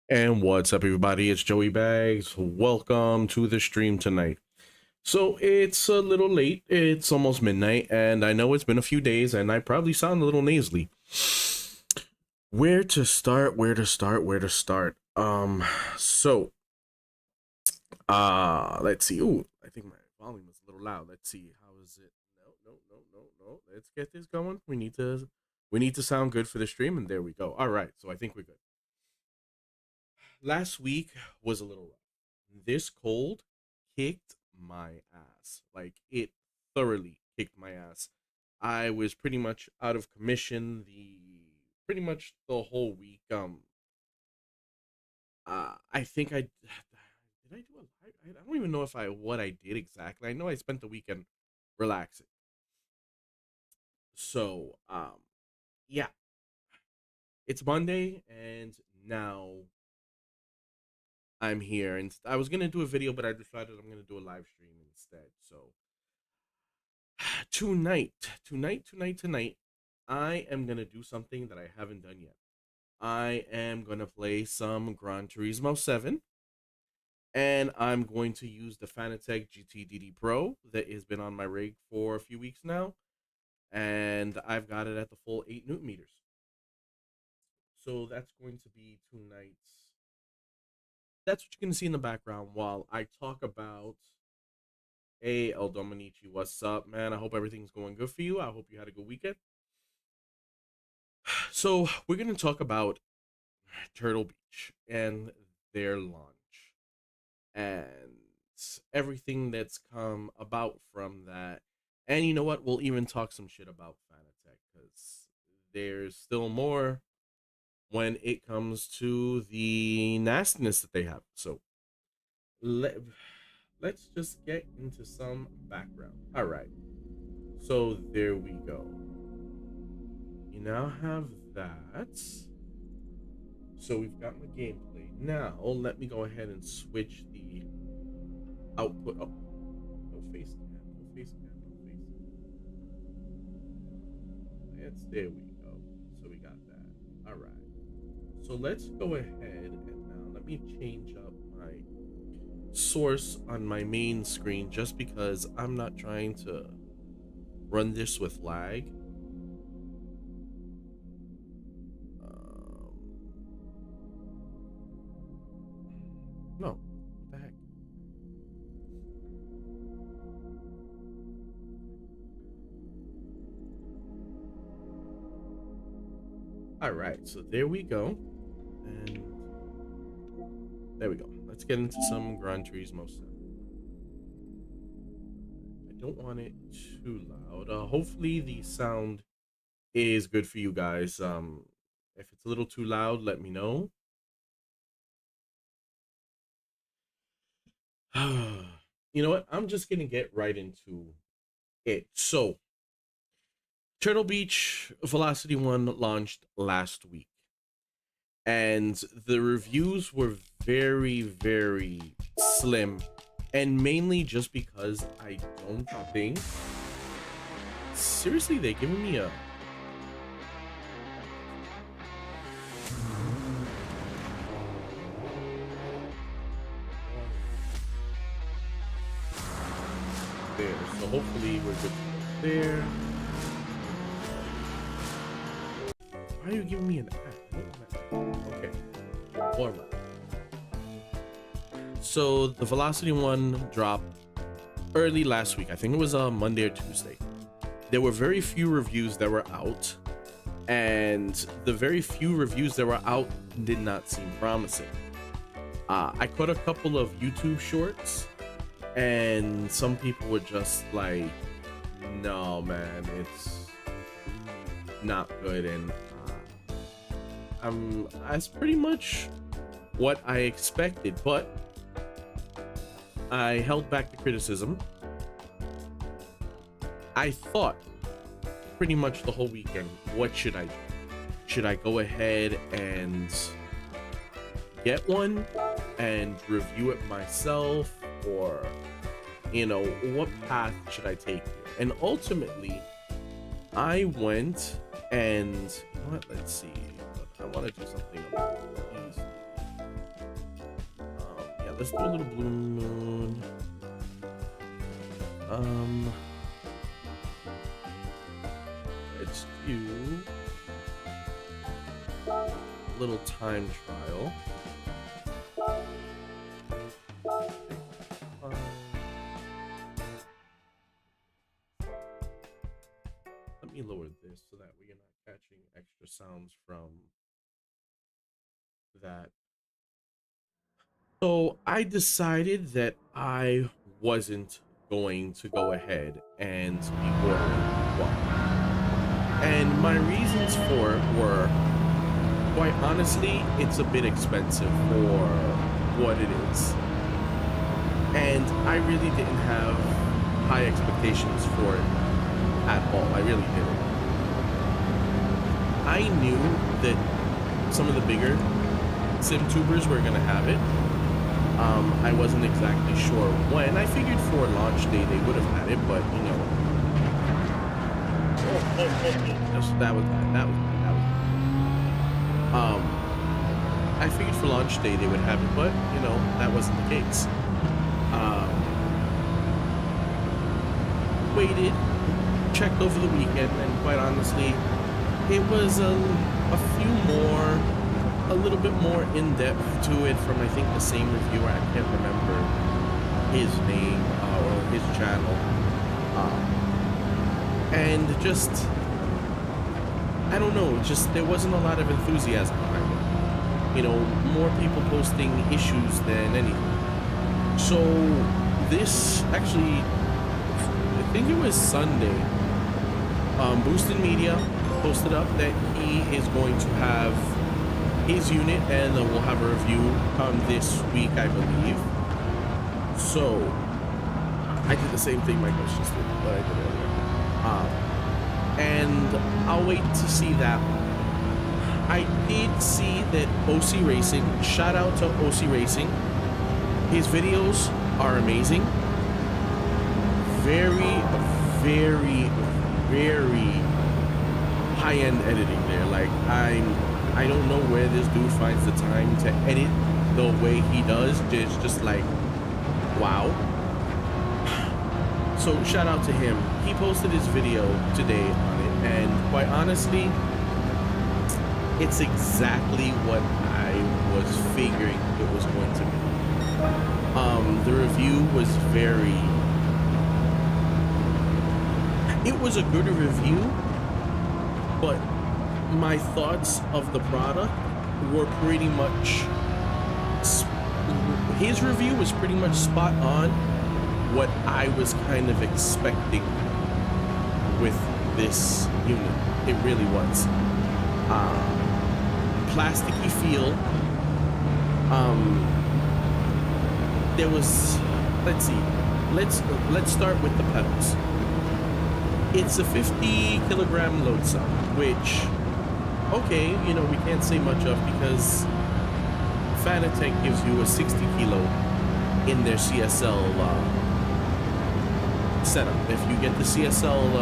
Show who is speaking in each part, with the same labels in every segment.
Speaker 1: And what's up, everybody? It's Joey Bags. Welcome to the stream tonight. So it's a little late. It's almost midnight, and I know it's been a few days, and I probably sound a little nasally. Where to start? Where to start? Where to start? So, let's see. Ooh, I think my volume is a little loud. Let's see. How is it? No. Let's get this going. We need to sound good for the stream, and there we go. All right. So I think we're good. Last week was a little rough. This cold kicked my ass. Like, it thoroughly kicked my ass. I was pretty much out of commission pretty much the whole week. I think I did I do a live? I don't even know if I what I did exactly. I know I spent the weekend relaxing. So, yeah, it's Monday and now I'm here, and I was gonna do a video, but I decided I'm gonna do a live stream instead. So tonight, I am gonna do something that I haven't done yet. I am gonna play some Gran Turismo 7, and I'm going to use the Fanatec GT Pro that has been on my rig for a few weeks now, and I've got it at the full 8 Newton meters. So that's going to be tonight's. That's what you're gonna see in the background while I talk about. Hey, El Dominici, what's up, man? I hope everything's going good for you. I hope you had a good weekend. So, we're going to talk about Turtle Beach and their launch and everything that's come about from that. And you know what? We'll even talk some shit about Fanatec because there's still more when it comes to the nastiness that they have. So, let's just get into some background. All right. So there we go. You now have that. So we've got my gameplay. Now let me go ahead and switch the output. Oh, no face cam. No face cam. No face cam. That's there we go. So we got that. All right. So let's go ahead and now let me change up my source on my main screen just because I'm not trying to run this with lag. No, what the heck? All right, so there we go. And there we go. Let's get into some Gran Turismo 7. I don't want it too loud. Hopefully the sound is good for you guys. If it's a little too loud, let me know. You know what? I'm just gonna get right into it. So, Turtle Beach VelocityOne launched last week, and the reviews were very, very slim, and mainly just because I don't think. Seriously, they giving me a. There, so hopefully we're good there. Why are you giving me an app? Okay, all right. So the VelocityOne dropped early last week. I think it was a Monday or Tuesday. There were very few reviews that were out, and the very few reviews that were out did not seem promising. I caught a couple of YouTube shorts, and some people were just like, no man, it's not good. And that's pretty much what I expected, but I held back the criticism. I thought pretty much the whole weekend, what should I do? Should I go ahead and get one and review it myself, or what path should I take here? And ultimately I went and, you know what, let's see, I want to do something easy. let's do a little Blue Moon. Let's do a little time trial. Let me lower this so that we are not catching extra sounds from that. So I decided that I wasn't going to go ahead and be ordering one. And my reasons for it were, quite honestly, it's a bit expensive for what it is. And I really didn't have high expectations for it at all. I really didn't. I knew that some of the bigger sim tubers were gonna have it. I wasn't exactly sure when. I figured for launch day they would have had it, but you know. That was bad. I figured for launch day they would have it, but you know, that wasn't the case. Waited, checked over the weekend, and quite honestly, it was a little bit more in-depth to it from, I think, the same reviewer. I can't remember his name or his channel. And just, I don't know, just there wasn't a lot of enthusiasm behind it. You know, more people posting issues than anything. So this actually, I think it was Sunday, Boosted Media posted up that he is going to have his unit, and we'll have a review this week, I believe. So I did the same thing my coach just did, but I did earlier. And I'll wait to see that one. I did see that OC Racing, shout out to OC Racing, his videos are amazing. Very, very, very high-end editing there. Like, I don't know where this dude finds the time to edit the way he does. It's just like, wow. So shout out to him. He posted his video today on it, and quite honestly, it's exactly what I was figuring it was going to be. The review was it was a good review, but my thoughts of the product were pretty much, his review was pretty much spot on what I was kind of expecting with this unit. It really was. Plasticky feel. There was, let's see, let's start with the pedals. It's a 50 kilogram load cell, which, okay, you know, we can't say much of because Fanatec gives you a 60 kilo in their CSL setup. If you get the CSL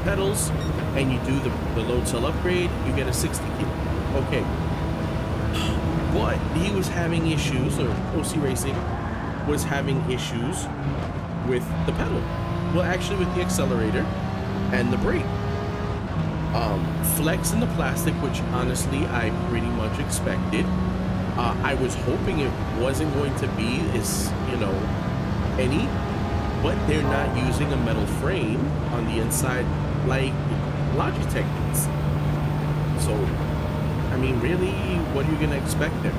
Speaker 1: pedals and you do the load cell upgrade, you get a 60 kilo. Okay. But he was having issues, or OC Racing was having issues with the pedal. Well, actually with the accelerator and the brake. Flex in the plastic, which honestly I pretty much expected. I was hoping it wasn't going to be any, but they're not using a metal frame on the inside like Logitech is. So, I mean, really, what are you gonna expect there?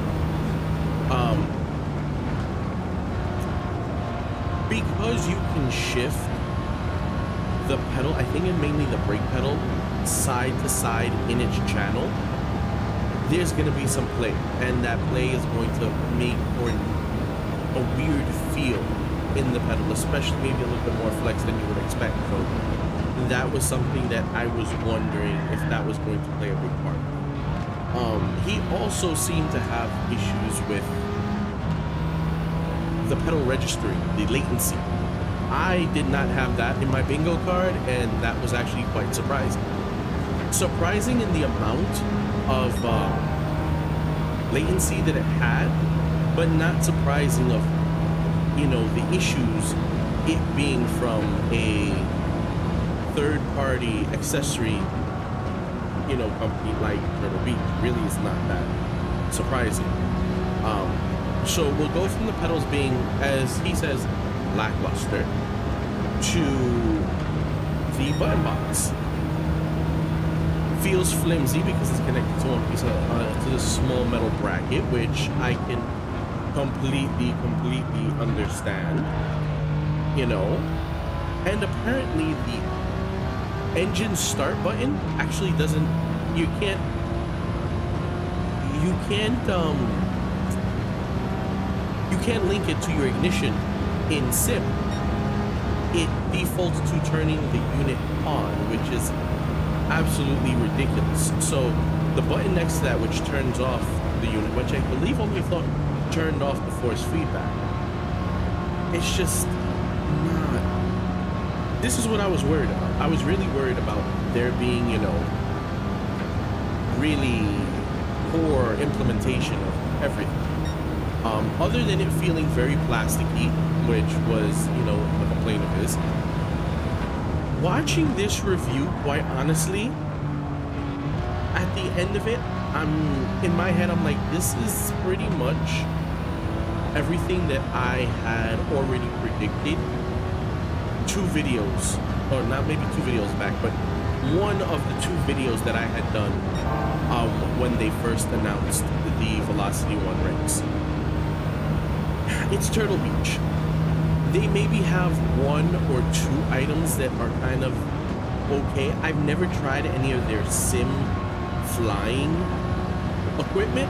Speaker 1: Because you can shift the pedal, I think it's mainly the brake pedal, side to side in its channel, there's going to be some play, and that play is going to make for a weird feel in the pedal, especially maybe a little bit more flex than you would expect. So that was something that I was wondering if that was going to play a big part. He also seemed to have issues with the pedal registering, the latency. I did not have that in my bingo card, and that was actually quite surprising. Surprising in the amount of latency that it had, but not surprising of, you know, the issues, it being from a third-party accessory, you know, company like Turtle Beach. Really is not that surprising. So we'll go from the pedals being, as he says, lackluster, to the button box. Feels flimsy because it's connected to one piece of to this small metal bracket, which I can completely understand, you know. And apparently the engine start button actually doesn't, you can't link it to your ignition in sim. It defaults to turning the unit on, which is absolutely ridiculous. So the button next to that, which turns off the unit, which I believe only thought turned off the force feedback, it's just not. This is what I was worried about. I was really worried about there being, you know, really poor implementation of everything. Other than it feeling very plasticky, which was, you know, a complaint of his. Watching this review, quite honestly, at the end of it, in my head, I'm like, this is pretty much everything that I had already predicted 2 videos, or not maybe 2 videos back, but one of the 2 videos that I had done when they first announced the VelocityOne Race. It's Turtle Beach. They maybe have 1 or 2 items that are kind of okay. I've never tried any of their sim flying equipment,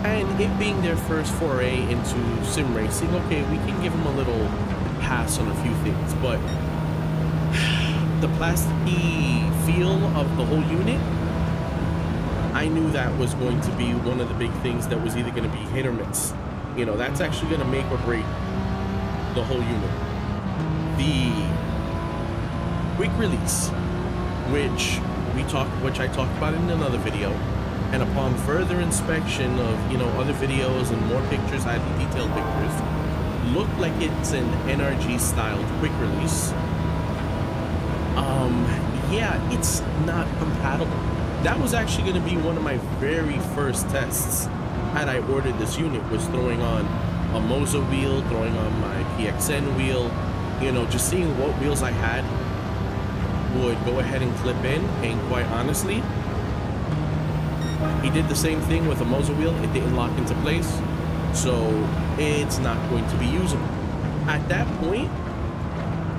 Speaker 1: and it being their first foray into sim racing, okay, we can give them a little pass on a few things, but the plasticky feel of the whole unit, I knew that was going to be one of the big things that was either going to be hit or miss. You know, that's actually going to make or break the whole unit. The quick release, which I talked about in another video, and upon further inspection of, you know, other videos and more pictures, highly detailed pictures, look like it's an NRG styled quick release. Yeah, it's not compatible. That was actually going to be one of my very first tests had I ordered this unit, was throwing on a Moza wheel, throwing on my PXN wheel, you know, just seeing what wheels I had would go ahead and clip in. And quite honestly, he did the same thing with a Moza wheel. It didn't lock into place, so it's not going to be usable. At that point,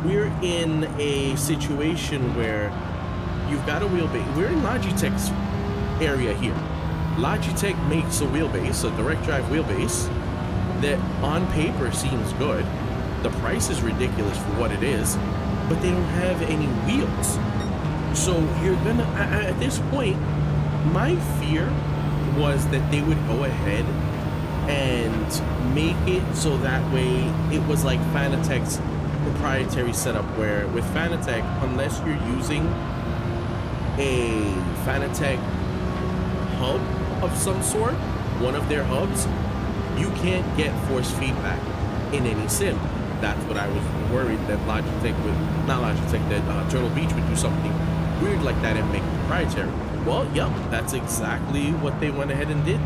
Speaker 1: we're in a situation where you've got a wheelbase. We're in Logitech's area here. Logitech makes a wheelbase, a direct drive wheelbase, that on paper seems good. The price is ridiculous for what it is, but they don't have any wheels. So you're gonna, at this point, my fear was that they would go ahead and make it so that way it was like Fanatec's proprietary setup, where with Fanatec, unless you're using a Fanatec hub of some sort, one of their hubs, you can't get force feedback in any sim. That's what I was worried that Logitech would, not Logitech, that Turtle Beach would do something weird like that and make it proprietary. Well, yep, that's exactly what they went ahead and did.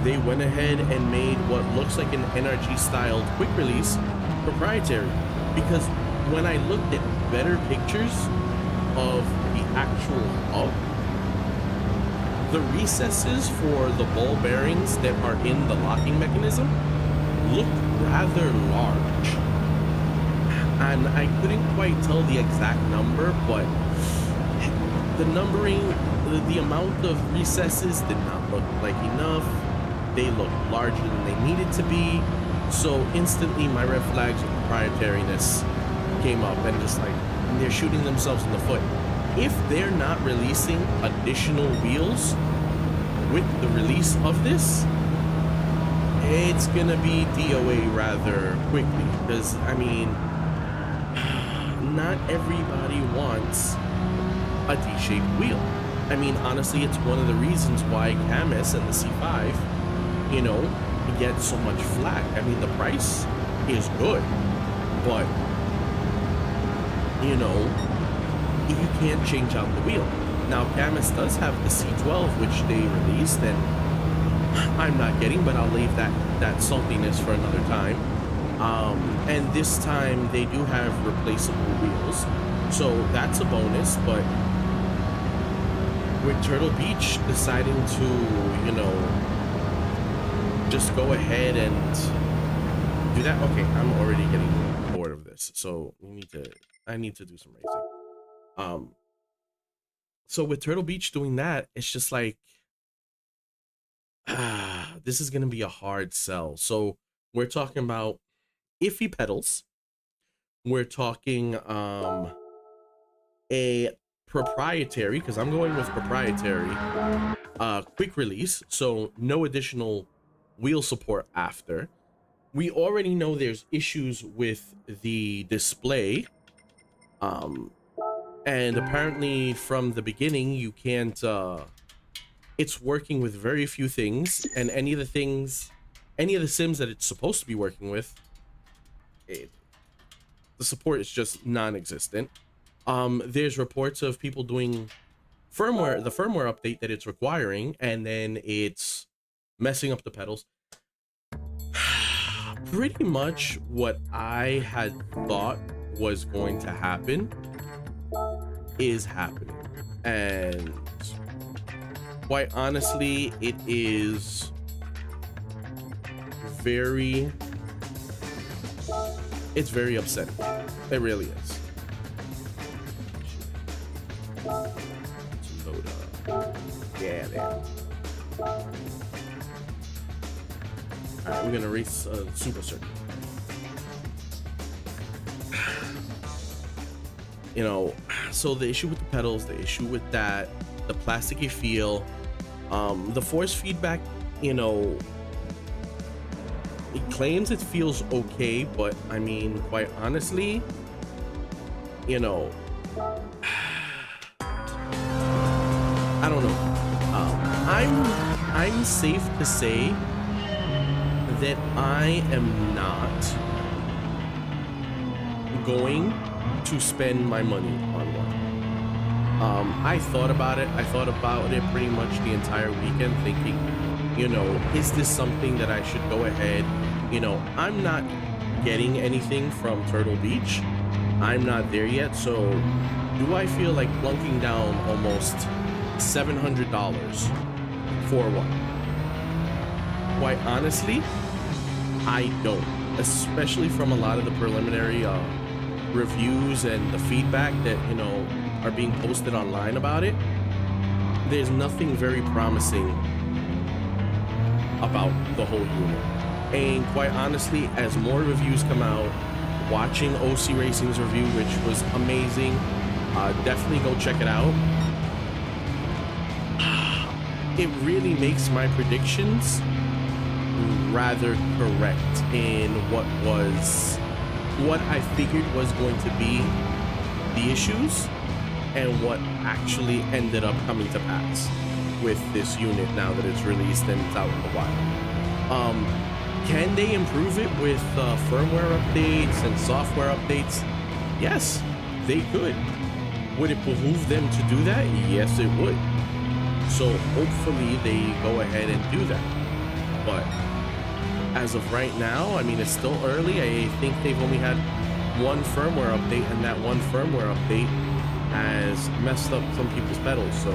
Speaker 1: They went ahead and made what looks like an NRG styled quick release proprietary, because when I looked at better pictures of the actual hub, the recesses for the ball bearings that are in the locking mechanism look rather large, and I couldn't quite tell the exact number, but the numbering, the amount of recesses did not look like enough. They looked larger than they needed to be, so instantly my red flags of proprietariness came up, and just like, they're shooting themselves in the foot. If they're not releasing additional wheels with the release of this, it's gonna be DOA rather quickly, because I mean, not everybody wants a D-shaped wheel. I mean, honestly, it's one of the reasons why Camus and the C5, you know, get so much flack. I mean, the price is good, but you know, you can't change out the wheel. Now, Camus does have the C12, which they released, and I'm not getting, but I'll leave that saltiness for another time. And this time they do have replaceable wheels, so that's a bonus. But with Turtle Beach deciding to, you know, just go ahead and do that, okay, I'm already getting bored of this, so I need to do some racing. So with Turtle Beach doing that, it's just like, this is gonna be a hard sell. So we're talking about iffy pedals. We're talking a proprietary, because I'm going with proprietary, quick release, so no additional wheel support after. We already know there's issues with the display, and apparently from the beginning you can't it's working with very few things, and any of the sims that it's supposed to be working with, the support is just non-existent. There's reports of people doing the firmware update that it's requiring, and then it's messing up the pedals. Pretty much what I had thought was going to happen is happening, and quite honestly, it is very upsetting. It really is. Load up. Yeah, there. Alright, we're gonna race Super Circuit. You know, so the issue with the pedals, the issue with that, the plasticky feel, the force feedback, you know, it claims it feels okay, but I mean, quite honestly, you know, I don't know. I'm safe to say that I am not going to spend my money on one. I thought about it. I thought about it pretty much the entire weekend, thinking, you know, is this something that I should go ahead? You know, I'm not getting anything from Turtle Beach. I'm not there yet. So do I feel like plunking down almost $700 for one? Quite honestly, I don't, especially from a lot of the preliminary reviews and the feedback that, you know, are being posted online about it. There's nothing very promising about the whole unit. And quite honestly, as more reviews come out, watching OC Racing's review, which was amazing, definitely go check it out. It really makes my predictions rather correct in what I figured was going to be the issues and what actually ended up coming to pass with this unit now that it's released and it's out in the wild. Can they improve it with firmware updates and software updates? Yes, they could. Would it behoove them to do that? Yes, it would. So hopefully they go ahead and do that. But as of right now, I mean, it's still early. I think they've only had one firmware update, and that one firmware update has messed up some people's pedals. So,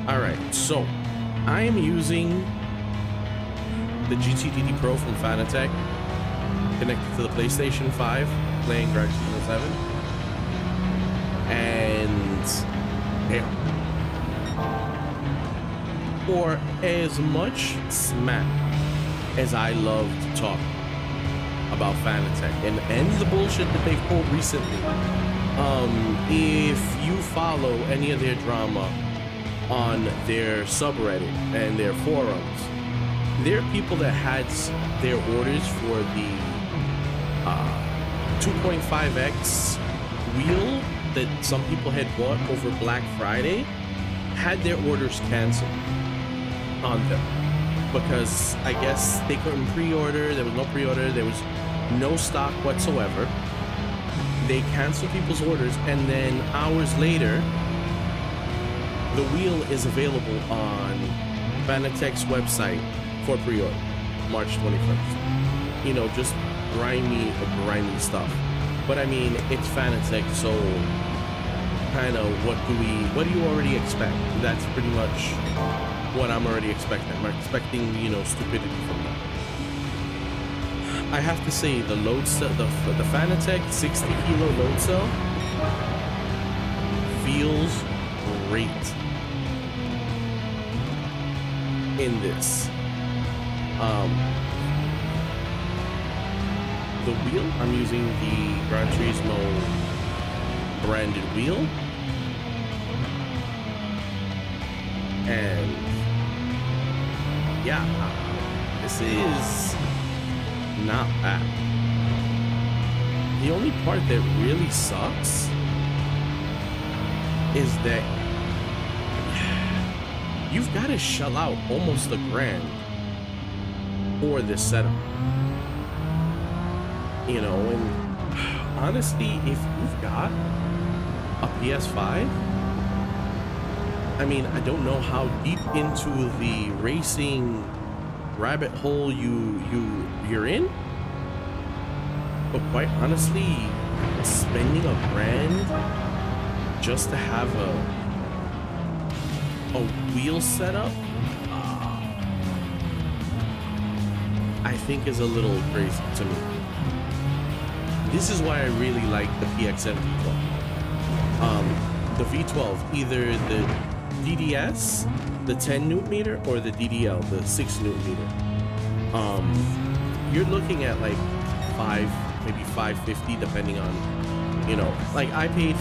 Speaker 1: all right. So I am using the GTDD Pro from Fanatec, connected to the PlayStation 5, playing Gran Turismo 7, and yeah. For as much smack as I love to talk about Fanatec and the bullshit that they've pulled recently, if you follow any of their drama on their subreddit and their forums, there are people that had their orders for the 2.5X wheel that some people had bought over Black Friday, had their orders canceled on them. because I guess they couldn't pre-order. There was no pre-order. There was no stock whatsoever. They canceled people's orders, and then hours later, the wheel is available on Fanatec's website for pre-order, March 21st. You know, just grimy stuff. But I mean, it's Fanatec, so kind of what do you already expect? That's pretty much what I'm already expecting. I'm expecting, you know, stupidity from them. I have to say, the load cell, the Fanatec 60 kilo load cell feels great in this. The wheel, I'm using the Gran Turismo branded wheel, and yeah, this is not bad. The only part that really sucks is that you've got to shell out almost $1,000 for this setup. You know, and honestly, if you've got a PS5, I mean, I don't know how deep into the racing rabbit hole you're in, but quite honestly, spending $1,000 just to have a wheel setup, I think is a little crazy to me. This is why I really like the PXM V12. The V12, either the DDS, the 10 newton meter, or the DDL, the 6 newton meter. You're looking at like maybe 550, depending on, you know, like I paid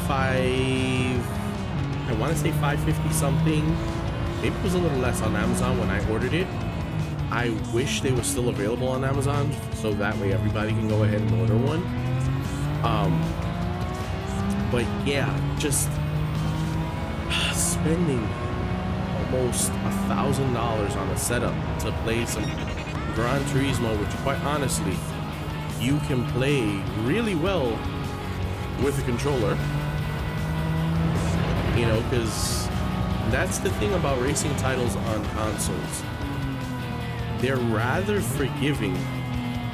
Speaker 1: I want to say 550 something. Maybe it was a little less on Amazon when I ordered it. I wish they were still available on Amazon, so that way everybody can go ahead and order one. But yeah, just spending almost $1,000 on a setup to play some Gran Turismo, which quite honestly, you can play really well with a controller. You know, because that's the thing about racing titles on consoles. They're rather forgiving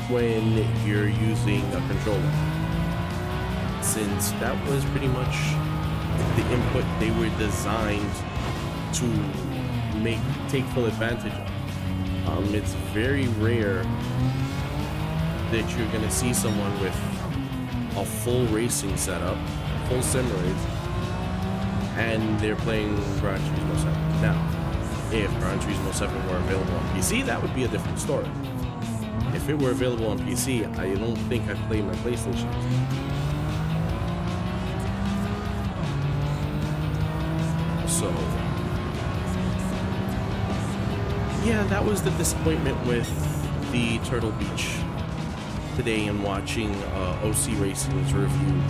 Speaker 1: when you're using a controller, since that was pretty much the input they were designed to take full advantage of. It's very rare that you're gonna see someone with a full racing setup, full sim race, and they're playing Gran Turismo 7. Now, if Gran Turismo 7 were available on PC, that would be a different story. If it were available on PC, I don't think I'd play my PlayStation. So, yeah, that was the disappointment with the Turtle Beach today and watching OC Racing's review.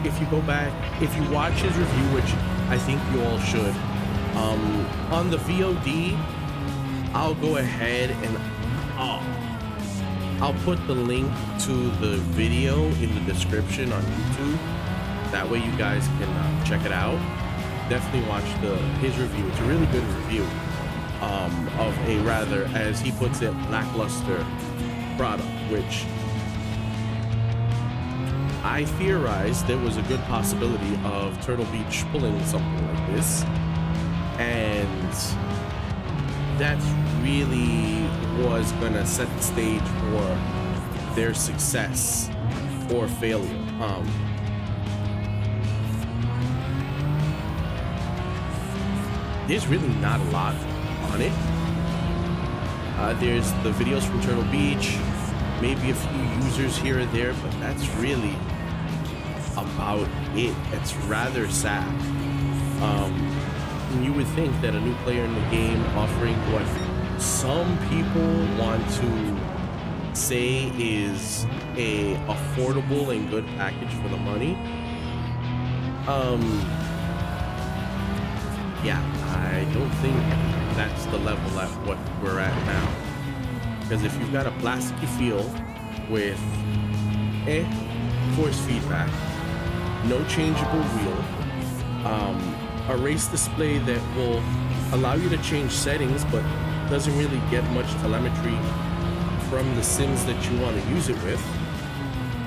Speaker 1: If you go back, if you watch his review, which I think you all should, on the VOD, I'll go ahead and I'll put the link to the video in the description on YouTube. That way you guys can check it out. Definitely watch his review. It's a really good review of a rather, as he puts it, lackluster product, which I theorized there was a good possibility of Turtle Beach pulling something like this, and that's really was gonna set the stage for their success or failure. There's really not a lot on it. There's the videos from Turtle Beach, maybe a few users here or there, but that's really about it. It's rather sad. You would think that a new player in the game offering what some people want to say is a affordable and good package for the money. Yeah, I don't think that's the level at what we're at now. Because if you've got a plasticky feel with force feedback, no changeable wheel, a race display that will allow you to change settings but doesn't really get much telemetry from the sims that you want to use it with,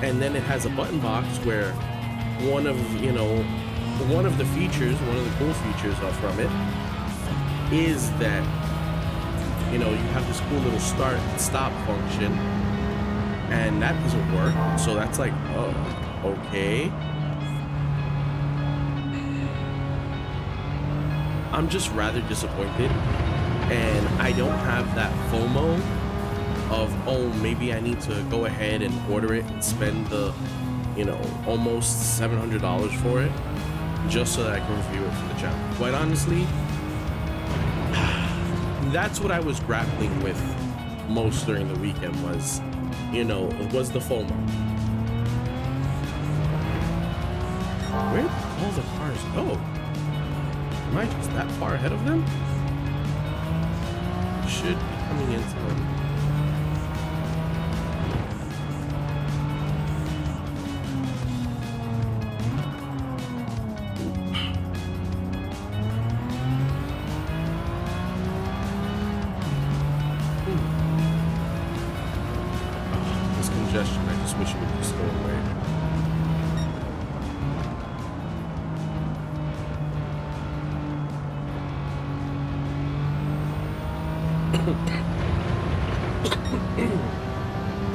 Speaker 1: and then it has a button box where one of the features, one of the cool features from it is that you have this cool little start and stop function, and that doesn't work. So that's like, oh, okay. I'm just rather disappointed, and I don't have that FOMO of, oh, maybe I need to go ahead and order it and spend the almost $700 for it just so that I can review it for the channel. Quite honestly, that's what I was grappling with most during the weekend was the FOMO. Where did all the cars go? Am I just that far ahead of them? Should be coming into them. Congestion. I just wish it would just go away.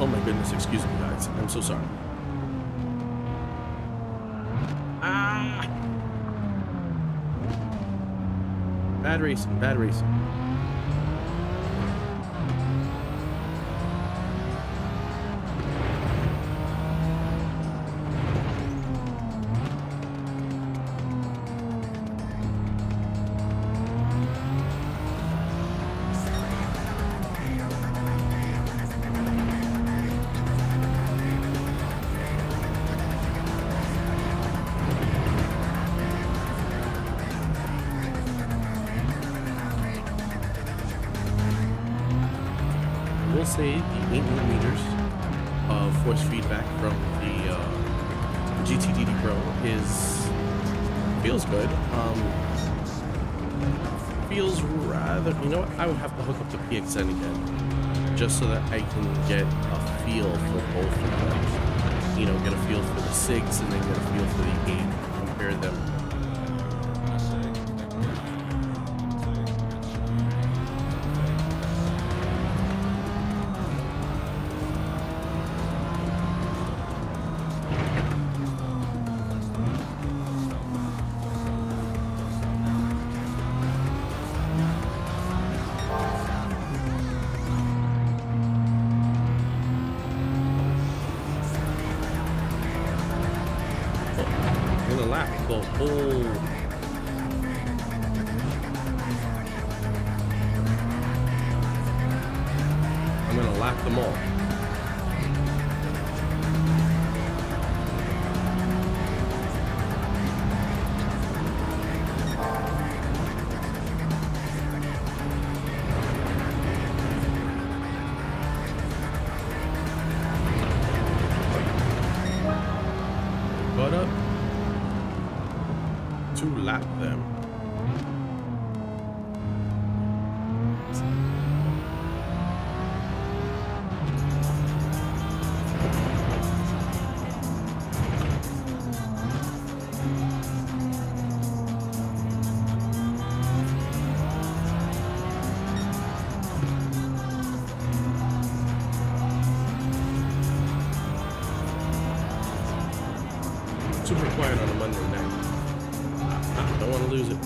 Speaker 1: Oh my goodness, excuse me guys. I'm so sorry. Bad racing, bad racing. Will say the 8mm of force feedback from the GT7 Pro feels good. Feels rather, I would have to hook up the PXN again just so that I can get a feel for both of them. Get a feel for the 6 and then get a feel for the 8. Compare them. Lap the whole I'm gonna lap them all. Got up to lap them. Super quiet on a Monday night. Don't want to lose it.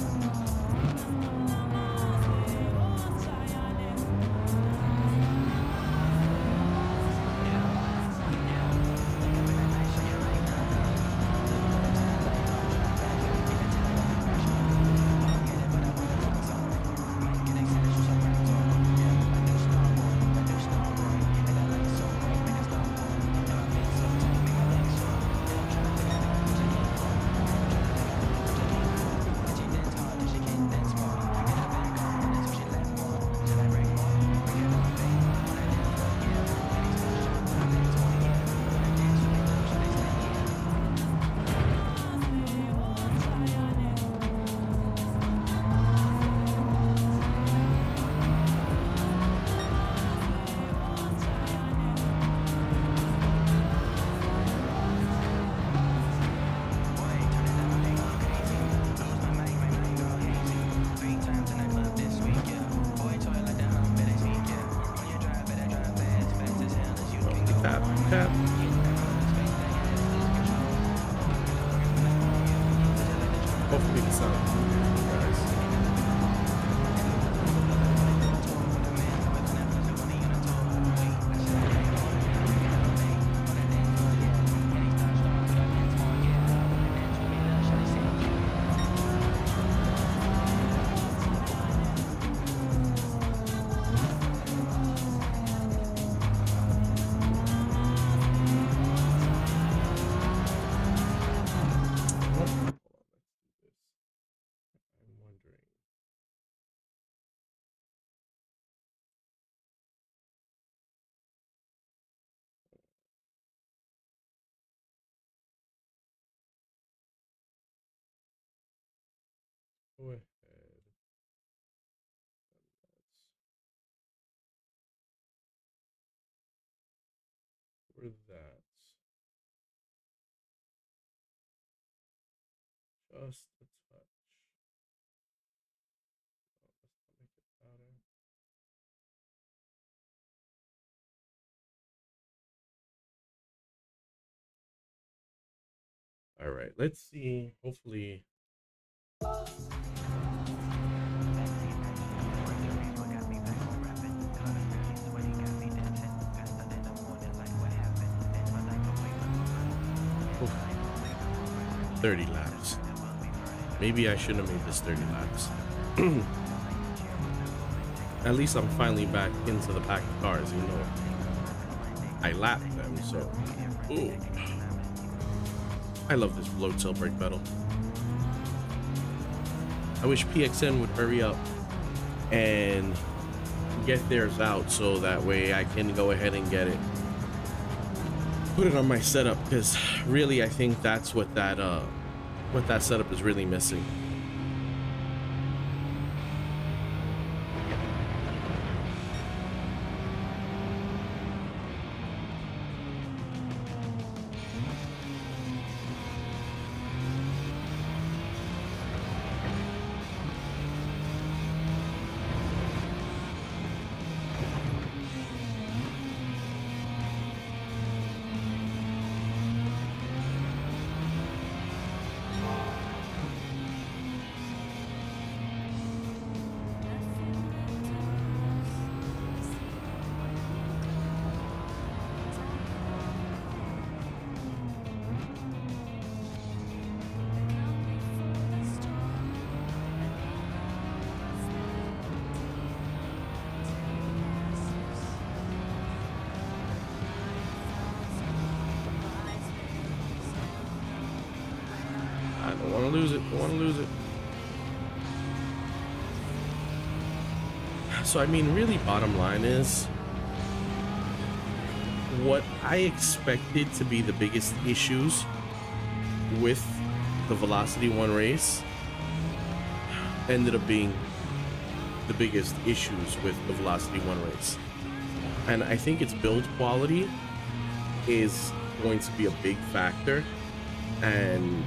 Speaker 1: cap. Hopefully the sound is good, guys. Go ahead. For that, just a touch. Let's make it louder. All right, let's see. Hopefully. Oof. 30 laps. Maybe I shouldn't have made this 30 laps. At least I'm finally back into the pack of cars, you know. I lapped them, so. Ooh. I love this low tilt brake pedal. I wish PXN would hurry up and get theirs out so that way I can go ahead and get it. Put it on my setup, because really I think that's what that setup is really missing. Don't want to lose it. Don't want to lose it. So, I mean, really, bottom line is what I expected to be the biggest issues with the VelocityOne Race ended up being the biggest issues with the VelocityOne Race. And I think its build quality is going to be a big factor. And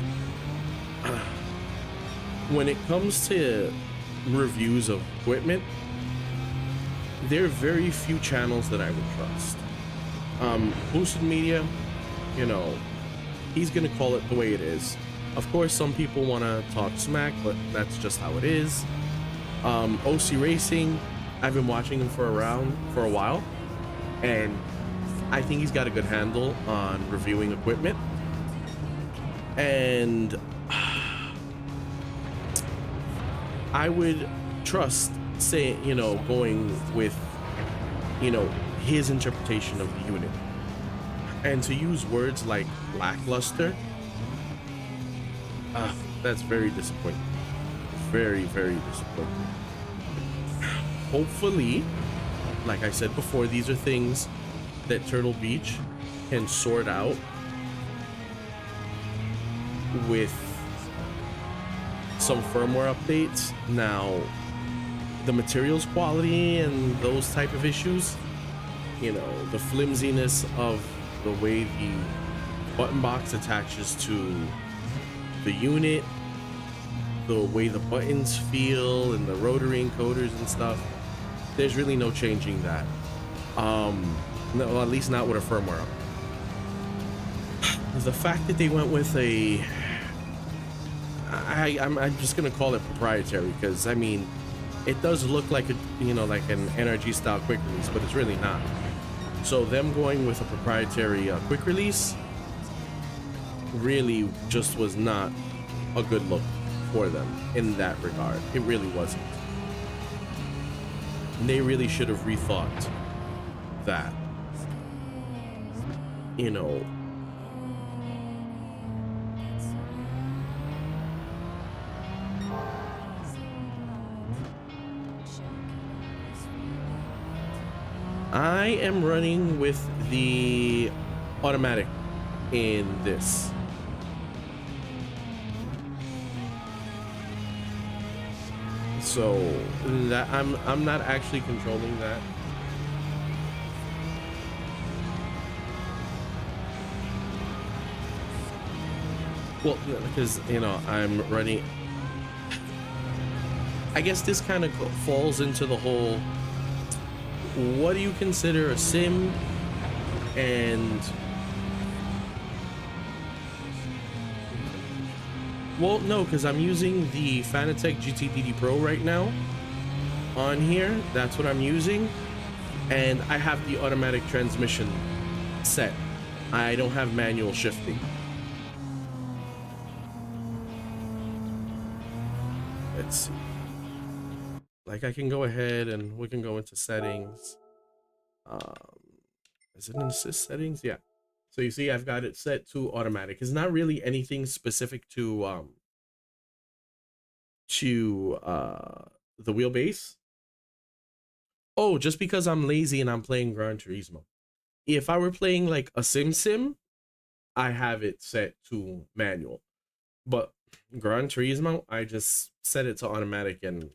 Speaker 1: when it comes to reviews of equipment, there are very few channels that I would trust. Boosted Media, you know, he's gonna call it the way it is. Of course, some people want to talk smack, but that's just how it is. OC Racing, I've been watching him for a while, and I think he's got a good handle on reviewing equipment. And I would trust, going with, his interpretation of the unit. And to use words like lackluster, that's very disappointing. Very, very disappointing. Hopefully, like I said before, these are things that Turtle Beach can sort out with some firmware updates. Now, the materials quality and those type of issues, the flimsiness of the way the button box attaches to the unit, the way the buttons feel and the rotary encoders and stuff, there's really no changing that. No, at least not with a firmware the fact that they went with a, I'm just gonna call it proprietary, because I mean, it does look like a, you know, like an NRG style quick release, but it's really not. So them going with a proprietary quick release really just was not a good look for them in that regard. It really wasn't. And they really should have rethought that, you know. I am running with the automatic in this. So that I'm not actually controlling that. Well, because, you know, I'm running. I guess this kind of falls into the whole, what do you consider a sim? And well, no, because I'm using the Fanatec GT Pro right now on here. That's what I'm using, and I have the automatic transmission set. I don't have manual shifting. Let's see. Like, I can go ahead and we can go into settings. Is it in assist settings? Yeah. So you see, I've got it set to automatic. It's not really anything specific to the wheelbase. Oh, just because I'm lazy and I'm playing Gran Turismo. If I were playing like a sim, I have it set to manual. But Gran Turismo, I just set it to automatic, and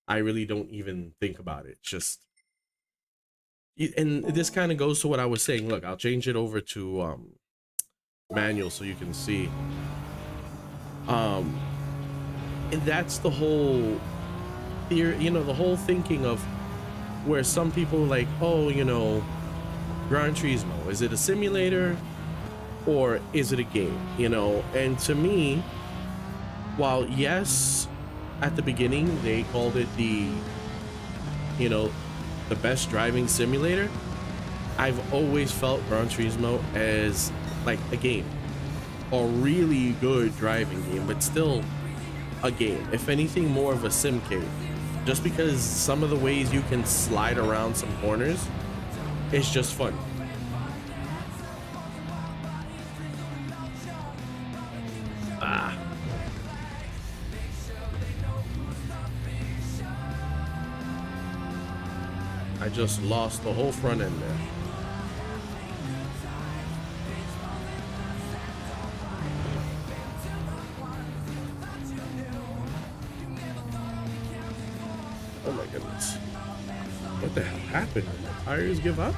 Speaker 1: I really don't even think about it. Just, and this kind of goes to what I was saying. Look, I'll change it over to manual so you can see. And that's the whole theory, you know, the whole thinking of where some people are like, oh, you know, Gran Turismo, is it a simulator or is it a game? You know, and to me, while yes, at the beginning they called it the, you know, the best driving simulator, I've always felt Gran Turismo as like a game, a really good driving game, but still a game. If anything, more of a sim cave, just because some of the ways you can slide around some corners, it's just fun. I just lost the whole front end there. Oh my goodness. What the hell happened? Did my tires give up?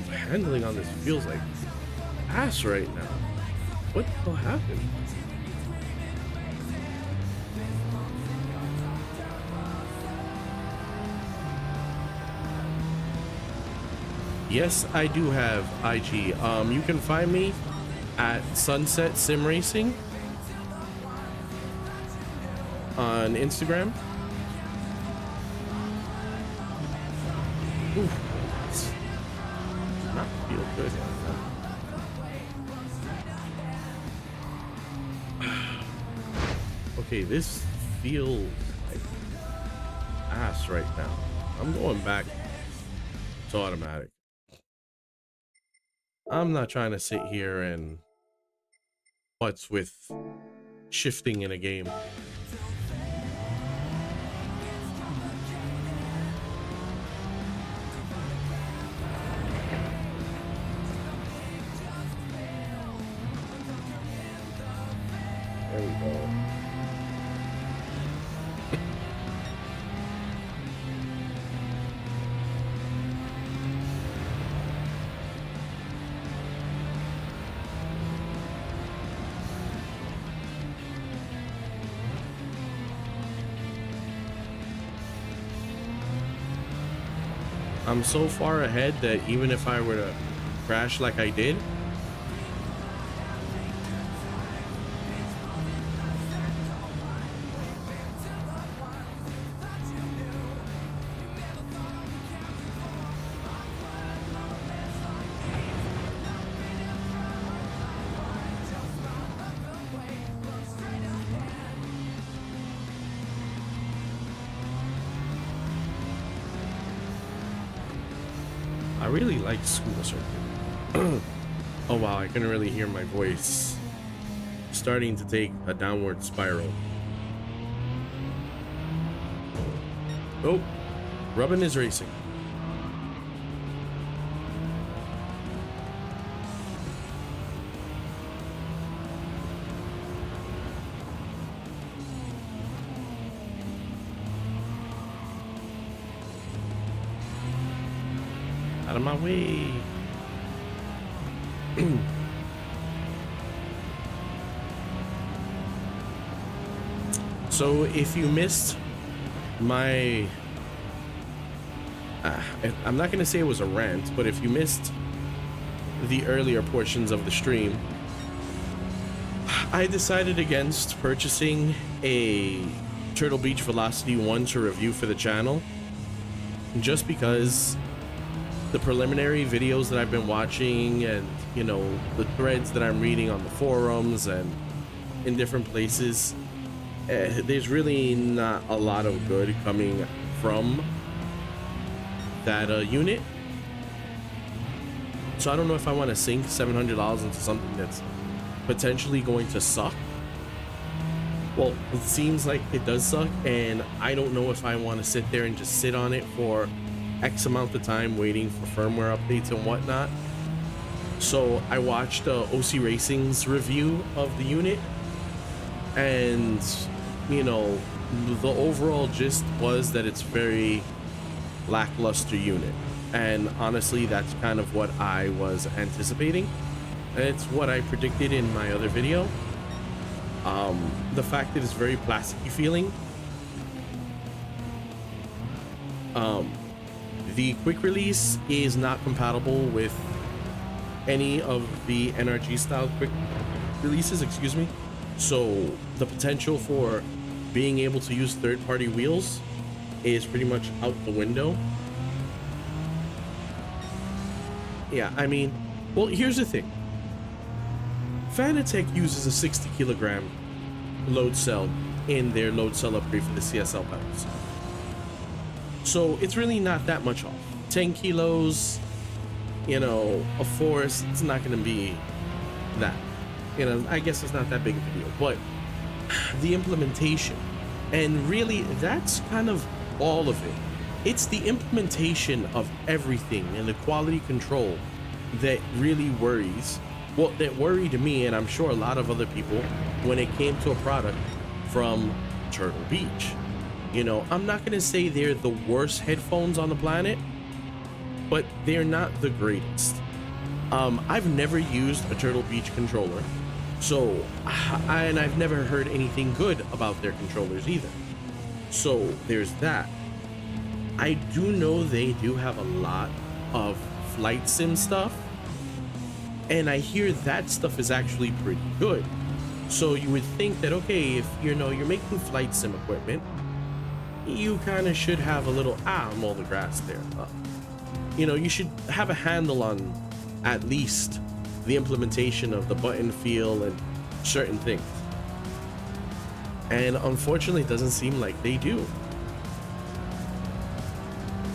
Speaker 1: The handling on this feels like ass right now. What the hell happened? Yes, I do have IG. You can find me at Sunset Sim Racing on Instagram. Ooh. Not feel good. Okay, this feels like ass right now. I'm going back to automatic. I'm not trying to sit here and putz with shifting in a game. There we go. I'm so far ahead that even if I were to crash like I did, I really like school circuit. Oh wow, I couldn't really hear my voice starting to take a downward spiral. Oh, Rubbin is racing. Out of my way. So if you missed my I'm not gonna say it was a rant, but if you missed the earlier portions of the stream, I decided against purchasing a Turtle Beach VelocityOne to review for the channel, just because the preliminary videos that I've been watching and, you know, the threads that I'm reading on the forums and in different places, there's really not a lot of good coming from that unit. So I don't know if I want to sink $700 into something that's potentially going to suck. Well, it seems like it does suck, and I don't know if I want to sit there and just sit on it for X amount of time waiting for firmware updates and whatnot. So I watched OC Racing's review of the unit, and you know, the overall gist was that it's very lackluster unit, and honestly that's kind of what I was anticipating, and it's what I predicted in my other video. The fact that it's very plasticky feeling, the quick release is not compatible with any of the NRG style quick releases, excuse me. So the potential for being able to use third-party wheels is pretty much out the window. Yeah, I mean, well, here's the thing. Fanatec uses a 60 kilogram load cell in their load cell upgrade for the CSL pedals. So it's really not that much off. 10 kilos, you know, a force, it's not going to be that. You know, I guess it's not that big of a deal, but the implementation, and really that's kind of all of it. It's the implementation of everything and the quality control that really worries. Well, that worried me, and I'm sure a lot of other people, when it came to a product from Turtle Beach. You know, I'm not gonna say they're the worst headphones on the planet, but they're not the greatest. I've never used a Turtle Beach controller, so and I've never heard anything good about their controllers either. So there's that. I do know they do have a lot of flight sim stuff, and I hear that stuff is actually pretty good. So you would think that, okay, if you know you're making flight sim equipment, you kind of should have a little I'm all the grass there. You know, you should have a handle on at least the implementation of the button feel and certain things. And unfortunately, it doesn't seem like they do.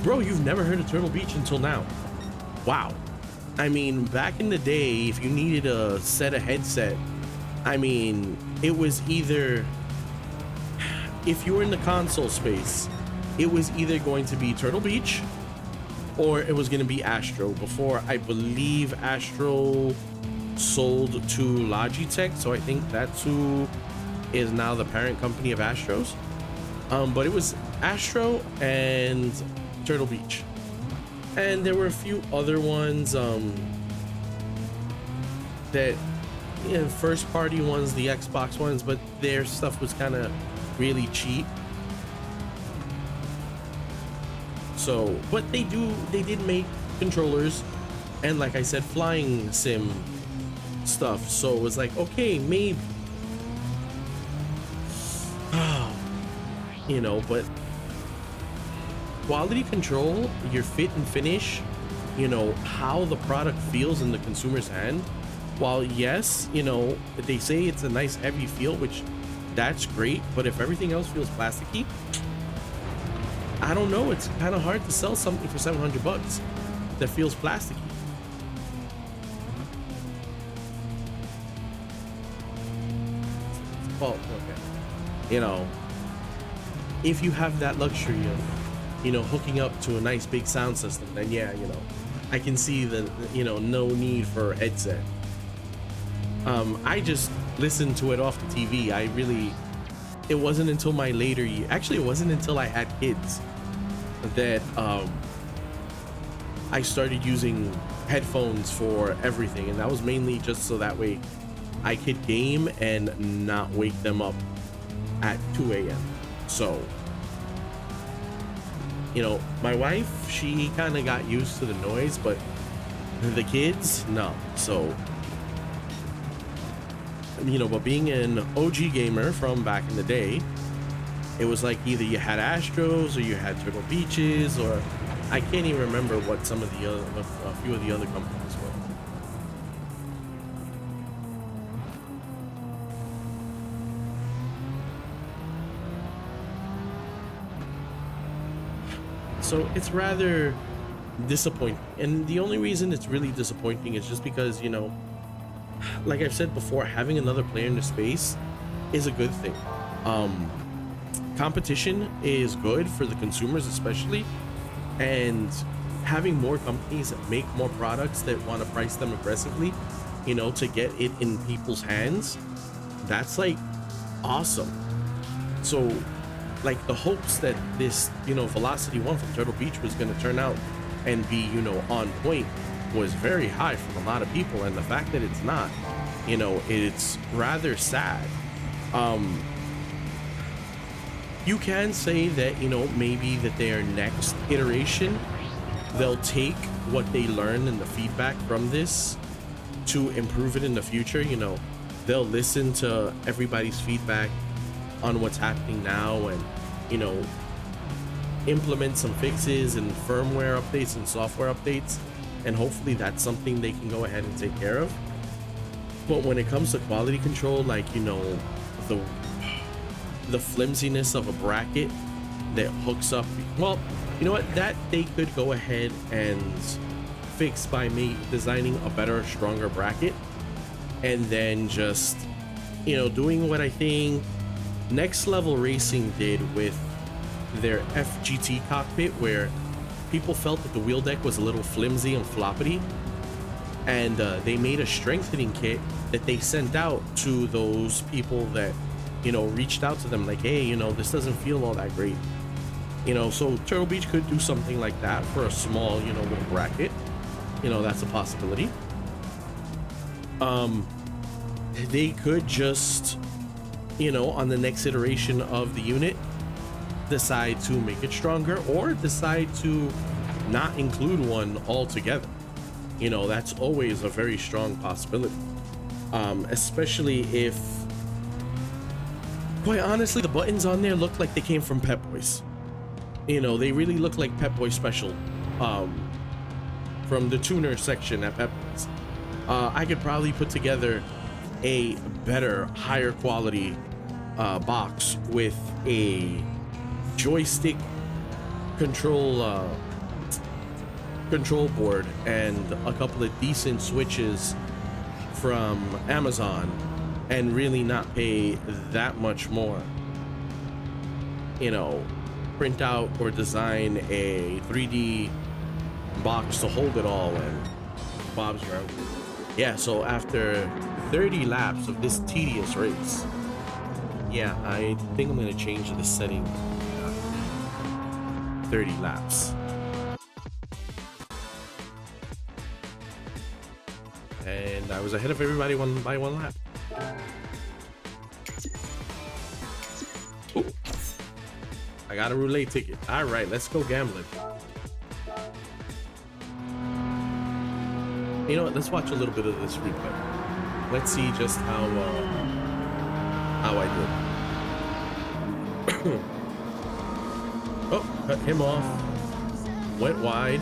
Speaker 1: Bro, you've never heard of Turtle Beach until now? Wow. I mean, back in the day, if you needed a set of headset, I mean, it was either, if you were in the console space, it was either going to be Turtle Beach or it was going to be Astro, before I believe Astro sold to Logitech. So I think that's who is now the parent company of Astros. But it was Astro and Turtle Beach, and there were a few other ones that, you know, first party ones, the Xbox ones, but their stuff was kind of really cheap. So, but they did make controllers and, like I said, flying sim stuff. So it was like, okay, maybe, you know, but quality control, your fit and finish, you know, how the product feels in the consumer's hand. While yes, you know, they say it's a nice heavy feel, which that's great, but if everything else feels plasticky, I don't know, it's kind of hard to sell something for 700 bucks that feels plasticky. Well, okay, you know, if you have that luxury of, you know, hooking up to a nice big sound system, then yeah, you know, I can see the, you know, no need for a headset. I just listened to it off the TV. It wasn't until my later year, actually it wasn't until I had kids that I started using headphones for everything, and that was mainly just so that way I could game and not wake them up at 2 a.m. So, you know, my wife, she kind of got used to the noise, but the kids, no. So, you know, but being an OG gamer from back in the day, it was like either you had Astros or you had Turtle Beaches, or I can't even remember what some of the other, a few of the other companies were. So it's rather disappointing, and the only reason it's really disappointing is just because, you know, like I've said before, having another player in the space is a good thing. Competition is good for the consumers especially, and having more companies that make more products that want to price them aggressively, you know, to get it in people's hands, that's like awesome. So like the hopes that this, you know, VelocityOne from Turtle Beach was going to turn out and be, you know, on point was very high from a lot of people, and the fact that it's not, you know, it's rather sad. You can say that, you know, maybe that their next iteration, they'll take what they learn and the feedback from this to improve it in the future. You know, they'll listen to everybody's feedback on what's happening now, and, you know, implement some fixes and firmware updates and software updates, and hopefully that's something they can go ahead and take care of. But when it comes to quality control, like, you know, the flimsiness of a bracket that hooks up, well, you know what, that they could go ahead and fix by me designing a better, stronger bracket, and then just, you know, doing what I think Next Level Racing did with their FGT cockpit, where people felt that the wheel deck was a little flimsy and floppity, and they made a strengthening kit that they sent out to those people that, you know, reached out to them like, hey, you know, this doesn't feel all that great, you know. So Turtle Beach could do something like that for a small, you know, little bracket. You know, that's a possibility. They could just, you know, on the next iteration of the unit, decide to make it stronger, or decide to not include one altogether. You know, that's always a very strong possibility, especially if, quite honestly, the buttons on there look like they came from Pep Boys. You know, they really look like Pep Boy Special, from the tuner section at Pep Boys. I could probably put together a better, higher quality box with a joystick control board and a couple of decent switches from Amazon, and really not pay that much more. You know, print out or design a 3D box to hold it all, and Bob's around. Yeah, so after 30 laps of this tedious race, yeah, I think I'm gonna change the setting. 30 laps. And I was ahead of everybody by one lap. Ooh. I got a roulette ticket. All right, let's go gambling. You know what? Let's watch a little bit of this replay. Let's see just how I did. Oh, cut him off. Went wide.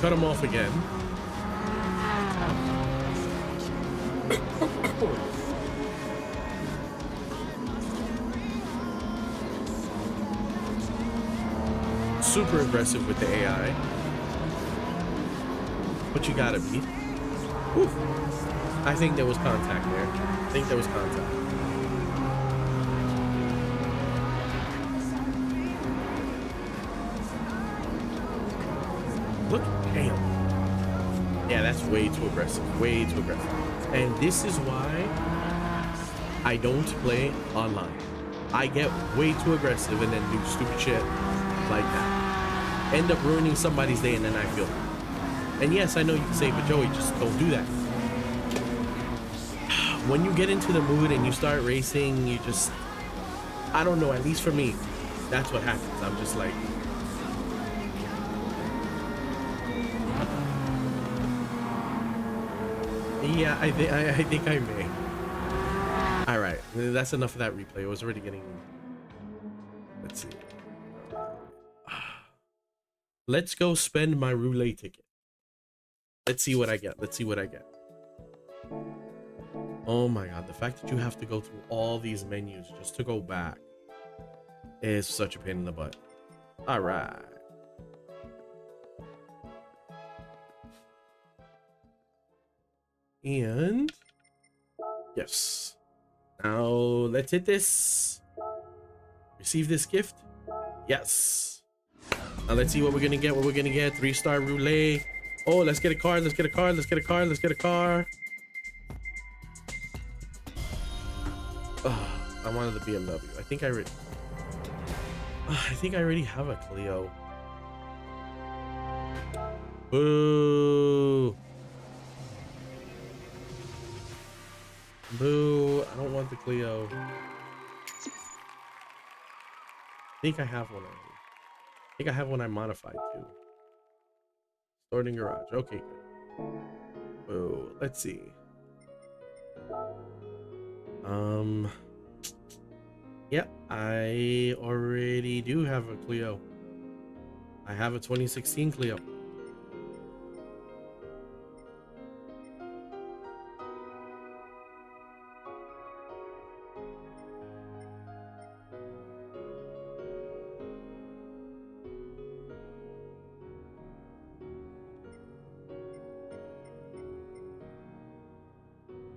Speaker 1: Cut him off again. Super aggressive with the AI. But you gotta be. Whew. I think there was contact there. I think there was contact. Look, damn. Yeah, that's way too aggressive. Way too aggressive. And this is why I don't play online. I get way too aggressive and then do stupid shit like that. End up ruining somebody's day, and then I feel bad. And yes, I know you can say, but Joey, just don't do that. When you get into the mood and you start racing, you just, I don't know, at least for me, that's what happens. I'm just like, yeah, I think I may. All right, that's enough of that replay. It was already getting, let's see. Let's go spend my roulette ticket. Let's see what I get. Let's see what I get. Oh my god, the fact that you have to go through all these menus just to go back is such a pain in the butt. All right. And yes. Now let's hit this. Receive this gift. Yes. Now let's see what we're gonna get. What we're gonna get. 3-star roulette. Oh, let's get a car. Let's get a car. Let's get a car. Let's get a car. Oh, I wanted the BMW. I think I already have a Clio. Boo. Boo. I don't want the Clio. I think I have one already. I think I have one I modified too. Stored in garage. Okay, good. Boo. Let's see. Yeah, I already do have a Clio. I have a 2016 Clio.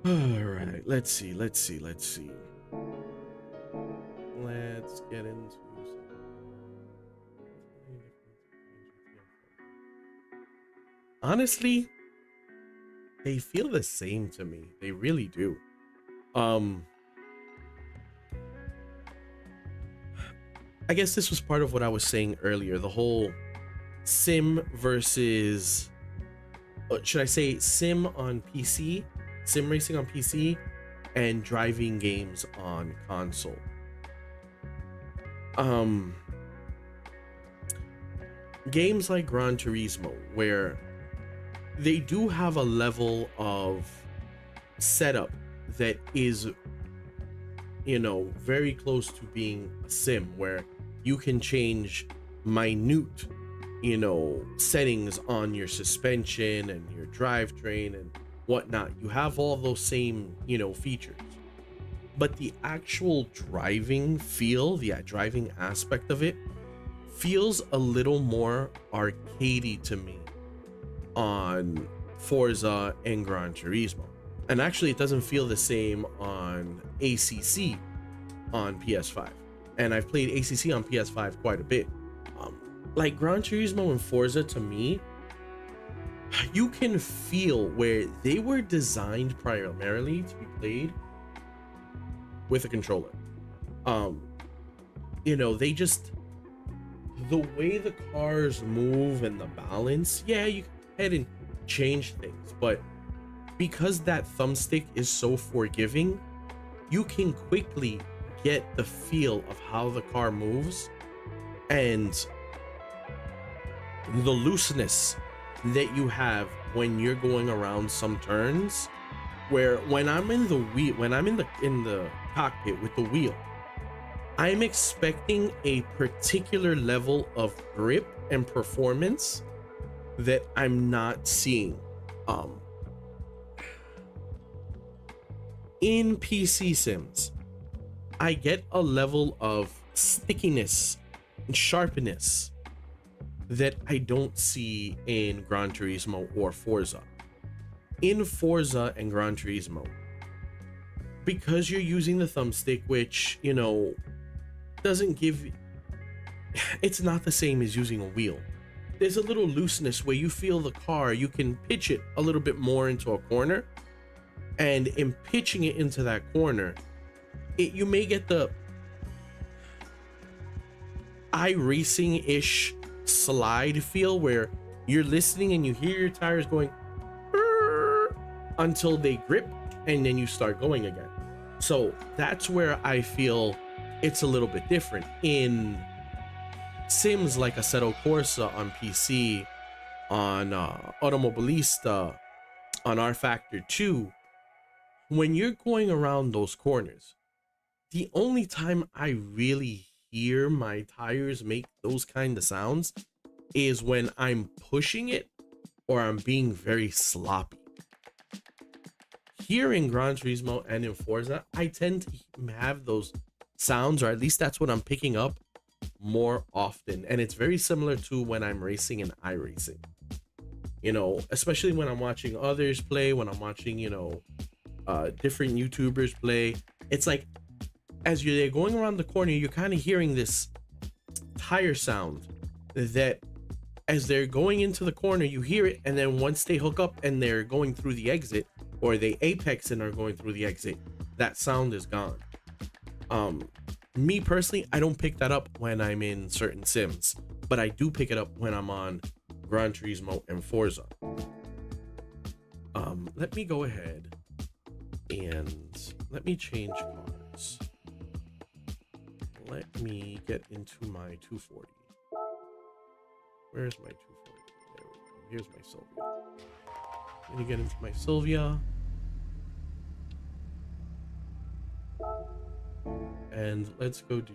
Speaker 1: All right, let's see. Let's get into some. Honestly, they feel the same to me. They really do. I guess this was part of what I was saying earlier, the whole sim versus, should I say sim on PC, sim racing on PC, and driving games on console. Games like Gran Turismo, where they do have a level of setup that is, you know, very close to being a sim, where you can change minute, you know, settings on your suspension and your drivetrain and whatnot. You have all those same, you know, features, but the actual driving feel, the driving aspect of it feels a little more arcadey to me on Forza and Gran Turismo. And actually, it doesn't feel the same on ACC on PS5. And I've played ACC on PS5 quite a bit. Like Gran Turismo and Forza, to me, you can feel where they were designed primarily to be played with a controller. You know, they just, the way the cars move and the balance, yeah, you can go ahead and change things, but because that thumbstick is so forgiving, you can quickly get the feel of how the car moves and the looseness that you have when you're going around some turns, where when I'm in the wheel, when I'm in the cockpit with the wheel, I'm expecting a particular level of grip and performance that I'm not seeing um in PC sims. I get a level of stickiness and sharpness that I don't see in Gran Turismo or Forza. In Forza and Gran Turismo, because you're using the thumbstick, which, you know, doesn't give, it's not the same as using a wheel. There's a little looseness where you feel the car, you can pitch it a little bit more into a corner, and in pitching it into that corner, you may get the iRacing-ish slide feel where you're listening and you hear your tires going until they grip, and then you start going again. So that's where I feel it's a little bit different. In sims like Assetto Corsa on PC, on Automobilista, on R Factor 2, when you're going around those corners, the only time I really hear my tires make those kind of sounds is when I'm pushing it or I'm being very sloppy. Here in Gran Turismo and in Forza, I tend to have those sounds, or at least that's what I'm picking up more often. And it's very similar to when I'm racing in iRacing. You know, especially when I'm watching others play, when I'm watching, you know, different YouTubers play. It's like, as they're going around the corner, you're kind of hearing this tire sound that as they're going into the corner, you hear it. And then once they hook up and they're going through the exit, or they apex and are going through the exit, that sound is gone. Me personally, I don't pick that up when I'm in certain sims, but I do pick it up when I'm on Gran Turismo and Forza. Let me go ahead and let me change cars. Let me get into my 240. Where's my 240? There we go. Here's my Sylvia. Let me get into my Sylvia. And let's go do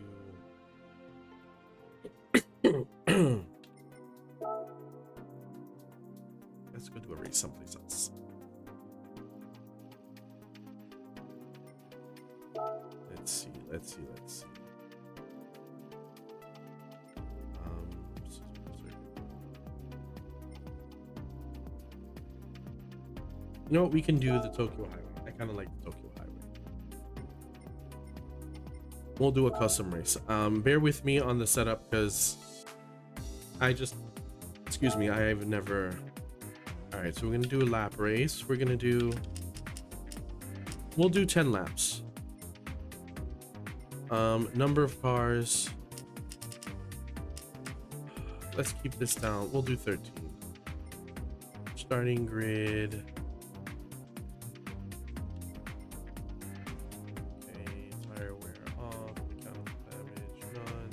Speaker 1: let's go do a race someplace else. Let's see. You know what? We can do the Tokyo Highway. I kind of like the Tokyo Highway. We'll do a custom race. Bear with me on the setup because excuse me, I have never. All right, so we're gonna do a lap race. We'll do 10 laps. Number of cars. Let's keep this down. We'll do 13. Starting grid. Okay, tire wear off. Mechanical damage none.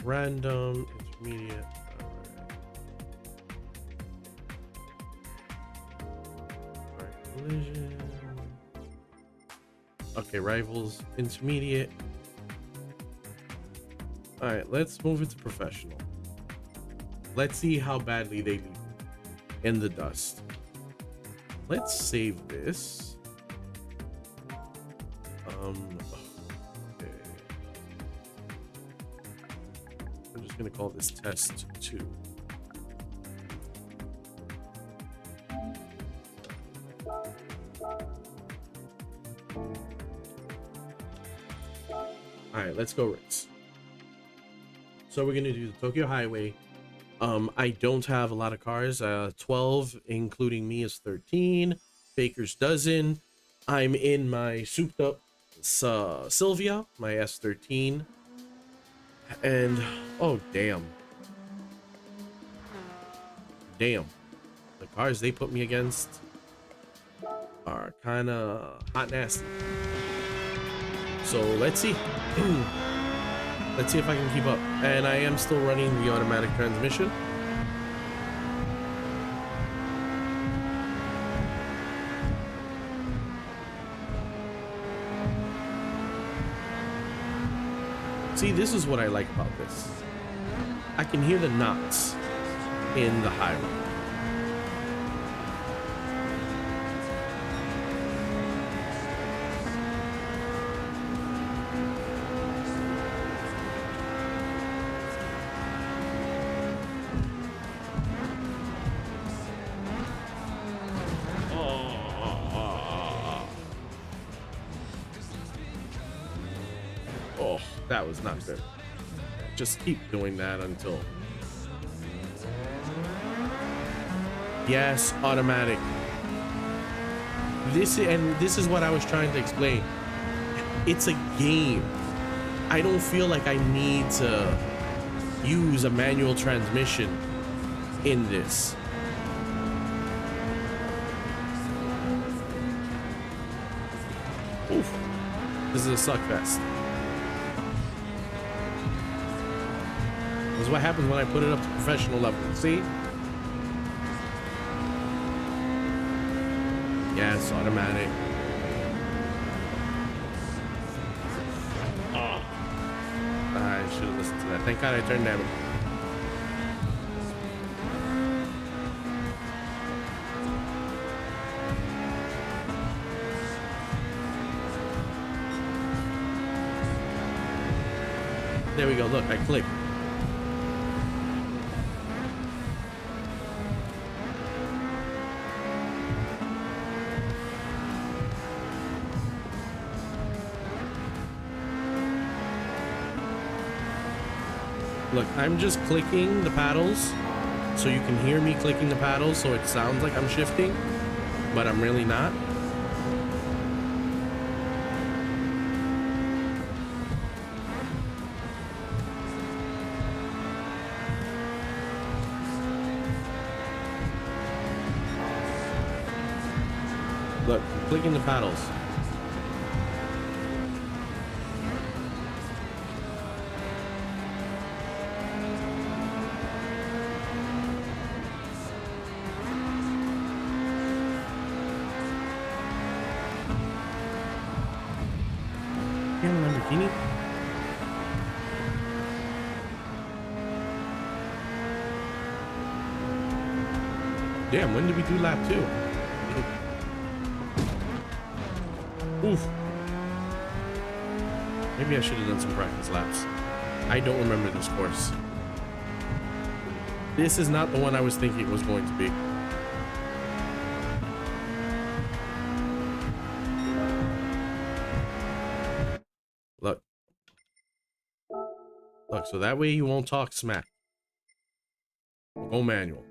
Speaker 1: Random, intermediate. Collision. Okay, rivals, intermediate. All right, let's move into professional. Let's see how badly they leave me in the dust. Let's save this. Okay. I'm just gonna call this test 2. All right, let's go race. So we're gonna do the Tokyo Highway. I don't have a lot of cars. 12, including me, is 13. Baker's dozen. I'm in my souped up Sylvia, my S13. And oh damn. The cars they put me against are kind of hot nasty. So let's see. Let's see if I can keep up. And I am still running the automatic transmission. See, this is what I like about this. I can hear the knots in the highway. Oh, that was not good. Just keep doing that until... Yes, automatic. This is what I was trying to explain. It's a game. I don't feel like I need to use a manual transmission in this. Oof. This is a suck fest. This is what happens when I put it up to professional level. See? Yes, automatic. Oh. I should have listened to that. Thank God I turned down. There we go. Look, I clicked. Look, I'm just clicking the paddles so you can hear me clicking the paddles so it sounds like I'm shifting, but I'm really not. Look, I'm clicking the paddles. Lamborghini. Damn, when did we do lap 2? Oof. Maybe I should have done some practice laps. I don't remember this course. This is not the one I was thinking it was going to be. Look, so that way you won't talk smack. Go manual.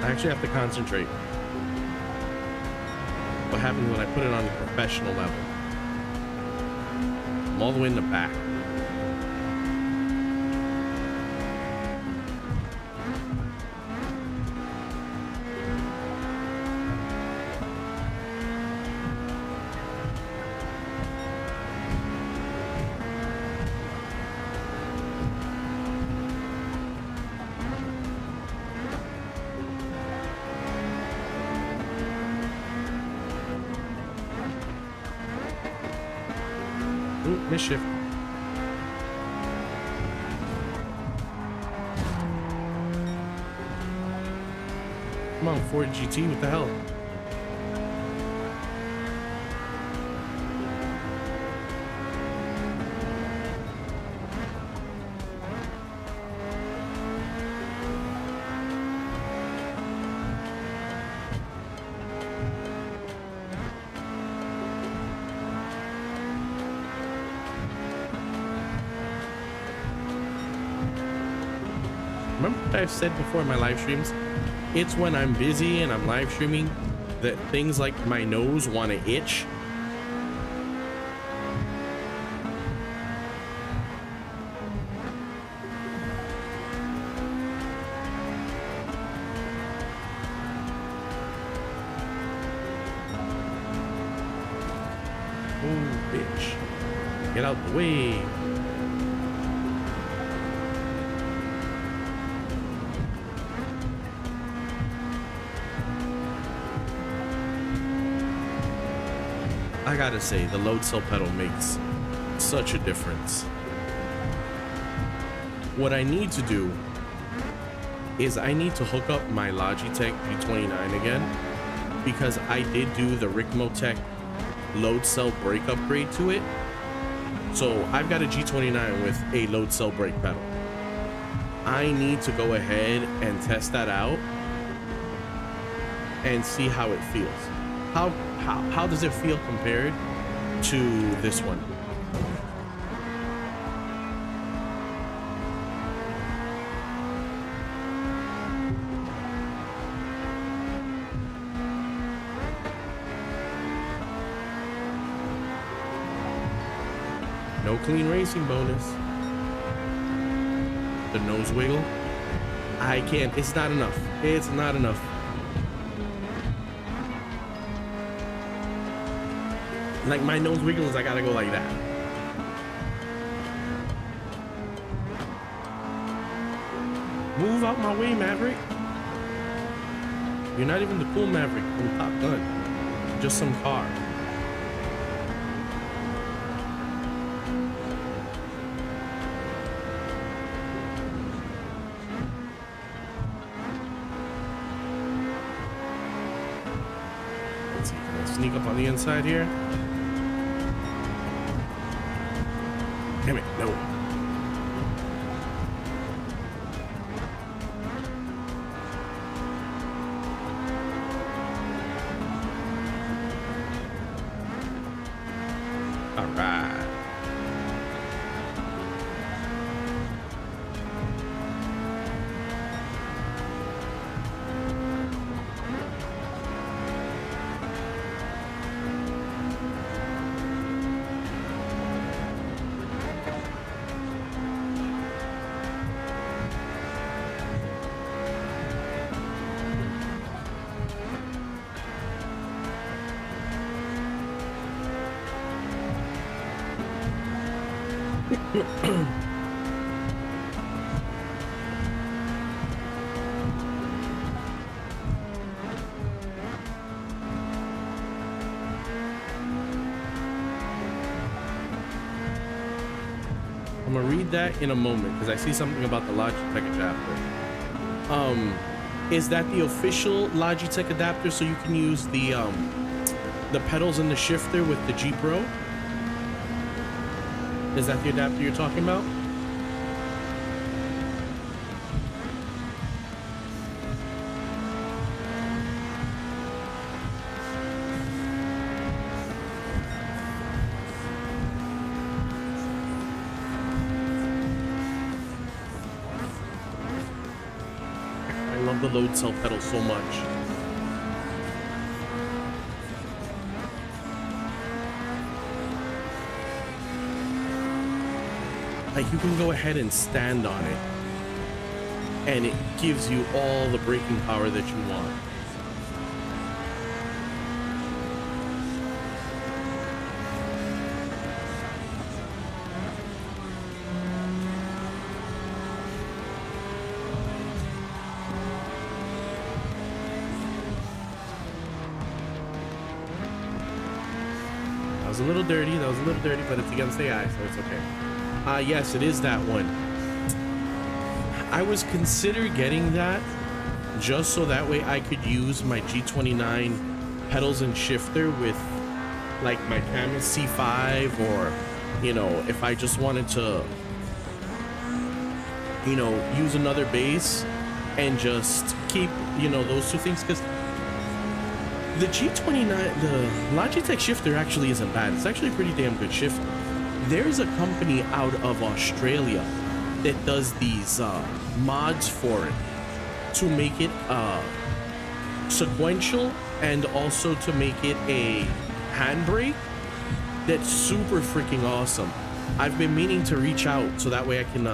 Speaker 1: I actually have to concentrate. What happens when I put it on the professional level? I'm all the way in the back. Ooh, mischief. Come on, Ford GT, what the hell? Remember what I've said before in my live streams? It's when I'm busy and I'm live streaming that things like my nose want to itch Oh, bitch. Get out the way. I gotta say, the load cell pedal makes such a difference. What I need to do is I need to hook up my Logitech G29 again, because I did do the Ricmotech load cell brake upgrade to it. So I've got a G29 with a load cell brake pedal. I need to go ahead and test that out and see how it feels. How does it feel compared to this one? No clean racing bonus. The nose wiggle. I can't. It's not enough. It's not enough. Like my nose wiggles, I gotta go like that. Move out my way, Maverick. You're not even the cool Maverick from Top Gun. Just some car. Let's see, can I sneak up on the inside here? Damn it, no. All right. I'm gonna read that in a moment because I see something about the Logitech adapter. Is that the official Logitech adapter so you can use the pedals and the shifter with the G Pro? Is that the adapter you're talking about? I love the load cell pedal so much. Like you can go ahead and stand on it and it gives you all the braking power that you want. That was a little dirty, but it's against AI, so it's okay. Yes, it is that one. I was considering getting that just so that way I could use my G29 pedals and shifter with like my Camus C5, or, you know, if I just wanted to, you know, use another bass and just keep, you know, those two things, because the G29, the Logitech shifter actually isn't bad. It's actually a pretty damn good shifter. There's a company out of Australia that does these mods for it to make it sequential and also to make it a handbrake that's super freaking awesome. I've been meaning to reach out so that way I can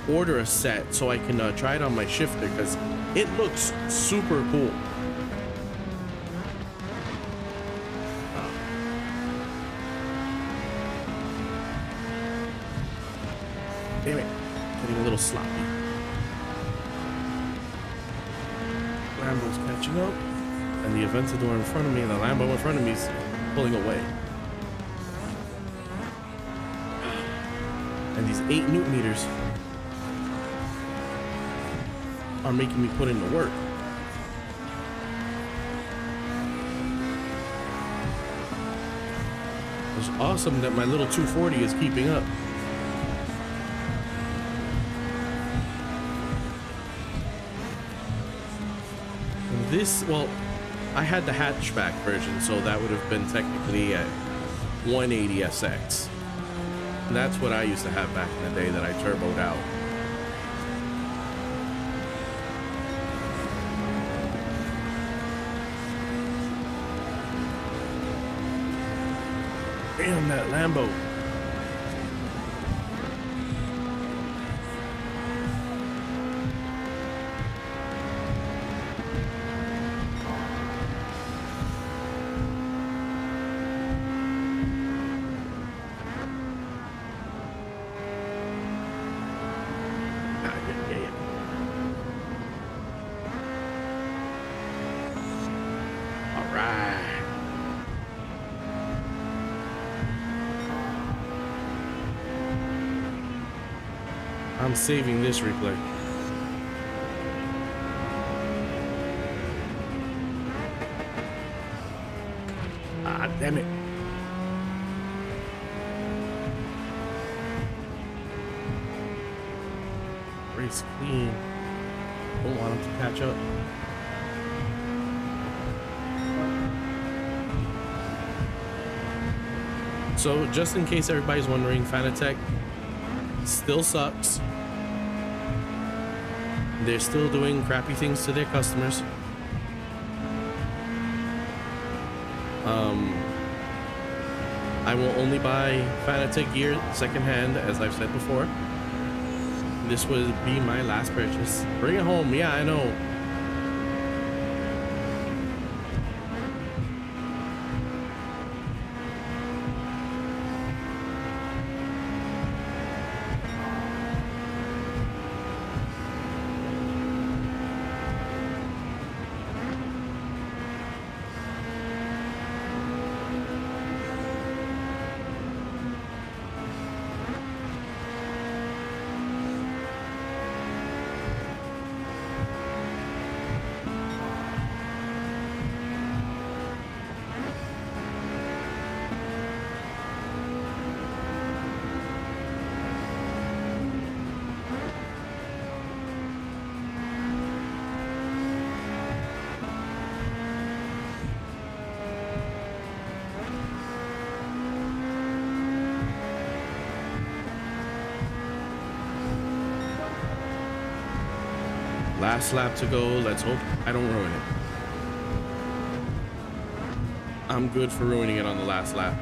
Speaker 1: order a set so I can try it on my shifter because it looks super cool. Damn it. Getting a little sloppy. Lambo's catching up. And the Aventador in front of me, and the Lambo in front of me is pulling away. And these 8 Newton meters are making me put in the work. It's awesome that my little 240 is keeping up. And this, well, I had the hatchback version, so that would have been technically a 180 SX. And that's what I used to have back in the day that I turboed out. Damn, that Lambo. All right. I'm saving this replay. Ah, damn it. Race clean. Don't want him to catch up. So just in case everybody's wondering, Fanatec still sucks. They're still doing crappy things to their customers. I will only buy Fanatec gear secondhand, as I've said before. This would be my last purchase. Bring it home. Yeah, I know. Last lap to go. Let's hope I don't ruin it. I'm good for ruining it on the last lap.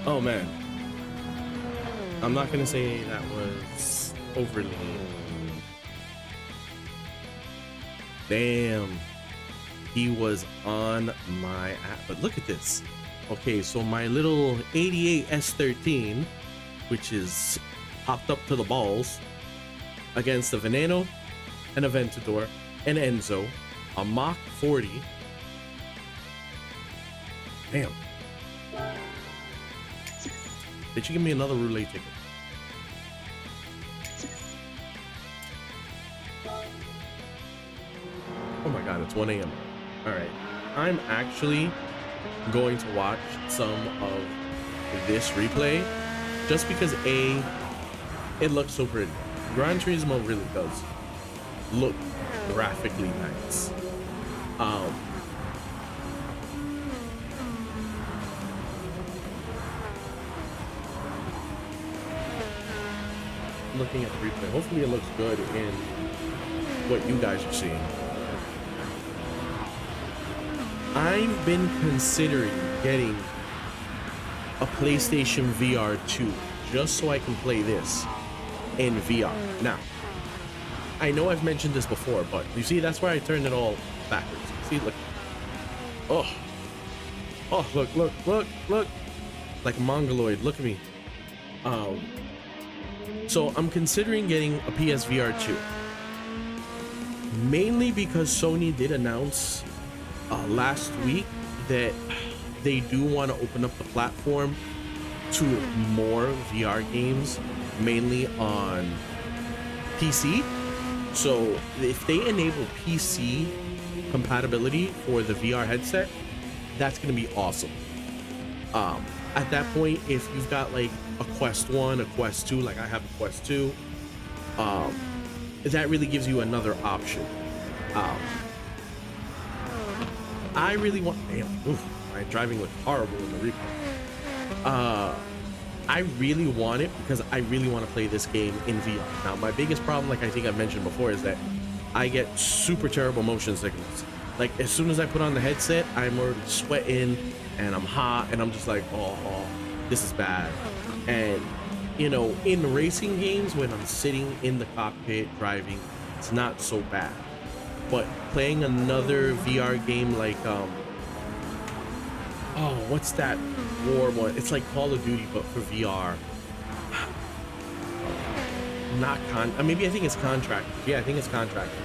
Speaker 1: Oh man, I'm not gonna say that was overly. Damn, he was on my app. But look at this. Okay, so my little 88 S13, which is hopped up to the balls, against a Veneno, an Aventador, an Enzo, a Mach 40. Damn. Did you give me another roulette ticket? Oh my god, it's 1 a.m. Alright. I'm actually going to watch some of this replay just because A, it looks so pretty. Gran Turismo really does look graphically nice. Looking at the replay, hopefully it looks good in what you guys are seeing. I've been considering getting a PlayStation VR 2 just so I can play this in VR. Now, I know I've mentioned this before, but you see, that's why I turned it all backwards. See, look. Oh, look, like a mongoloid. Look at me. So I'm considering getting a PSVR 2, mainly because Sony did announce last week that they do want to open up the platform to more VR games, mainly on PC. So if they enable PC compatibility for the VR headset, that's going to be awesome. At that point, if you've got like a Quest 1, a Quest 2, like I have a Quest 2, that really gives you another option. I really want, damn, my driving looked horrible in the replay. I really want it because I really want to play this game in VR. Now, my biggest problem, like I think I've mentioned before, is that I get super terrible motion sickness. Like as soon as I put on the headset, I'm already sweating and I'm hot and I'm just like, oh, this is bad. And you know, in racing games, when I'm sitting in the cockpit driving, it's not so bad. But playing another VR game like what's that war one? It's like Call of Duty but for VR. Not maybe I think it's Contractors. Yeah, I think it's Contractors.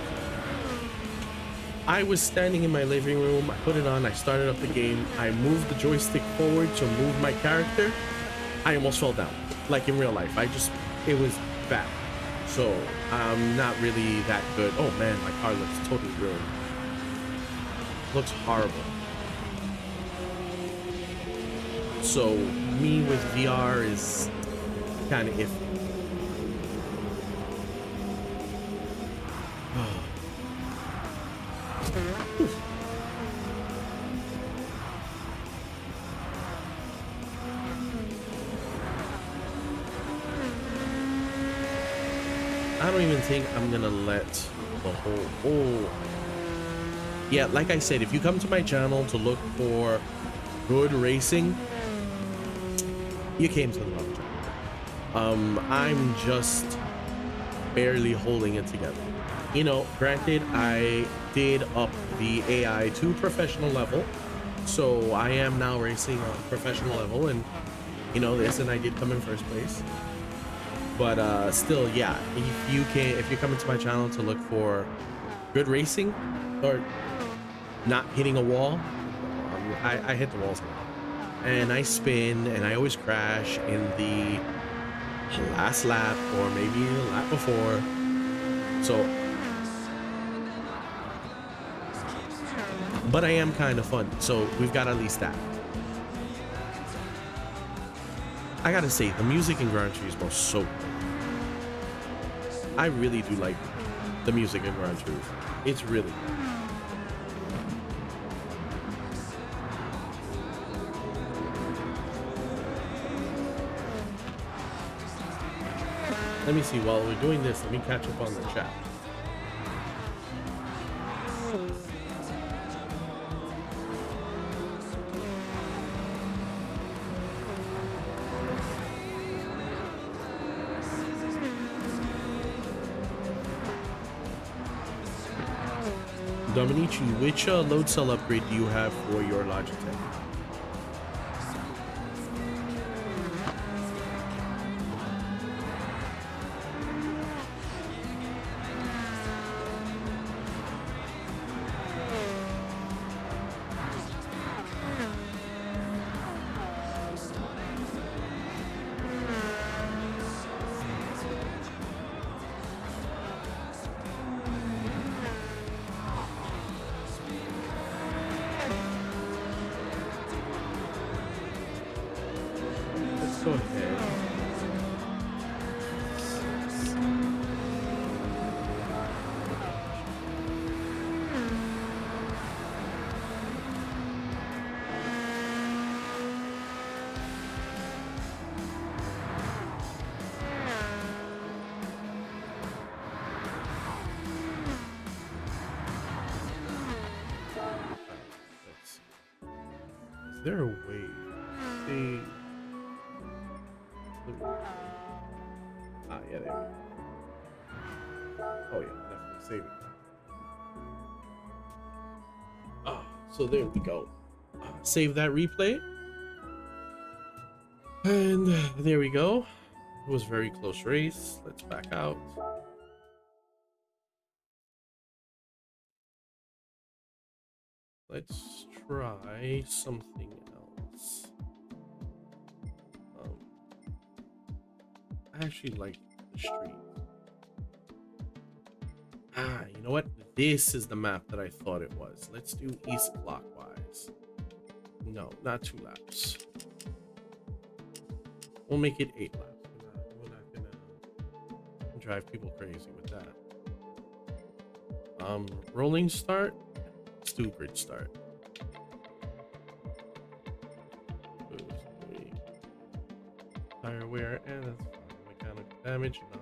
Speaker 1: I was standing in my living room, I put it on, I started up the game, I moved the joystick forward to move my character. I almost fell down, like in real life. It was bad. So I'm not really that good. Oh man, my car looks totally ruined. Looks horrible. So me with VR is kind of iffy. I don't even think I'm gonna let the whole yeah, like I said, if you come to my channel to look for good racing, you came to the wrong channel. I'm just barely holding it together. You know, granted, I did up the AI to professional level, so I am now racing on professional level, and you know this, and I did come in first place. But still, yeah, if you're coming to my channel to look for good racing or not hitting a wall, I hit the walls and I spin and I always crash in the last lap or maybe the lap before. So, but I am kind of fun, so we've got at least that. I gotta say, the music in Gran Turismo is so good. I really do like the music in Gran Turismo. It's really good. Let me see, while we're doing this, let me catch up on the chat. Dominici, which load cell upgrade do you have for your Logitech? go ahead. Let's see. Is there a way to save? Ah, yeah, there we go. Oh yeah, definitely saving that. Ah, so there we go. Save that replay. And there we go. It was a very close race. Let's back out. Let's try something else. I actually like the street. Ah, you know what? This is the map that I thought it was. Let's do east clockwise. No, not 2 laps. We'll make it 8 laps. We're not gonna drive people crazy with that. Rolling start. Let's do grid start. Tire wear, and that's fine. Mechanical damage, I'll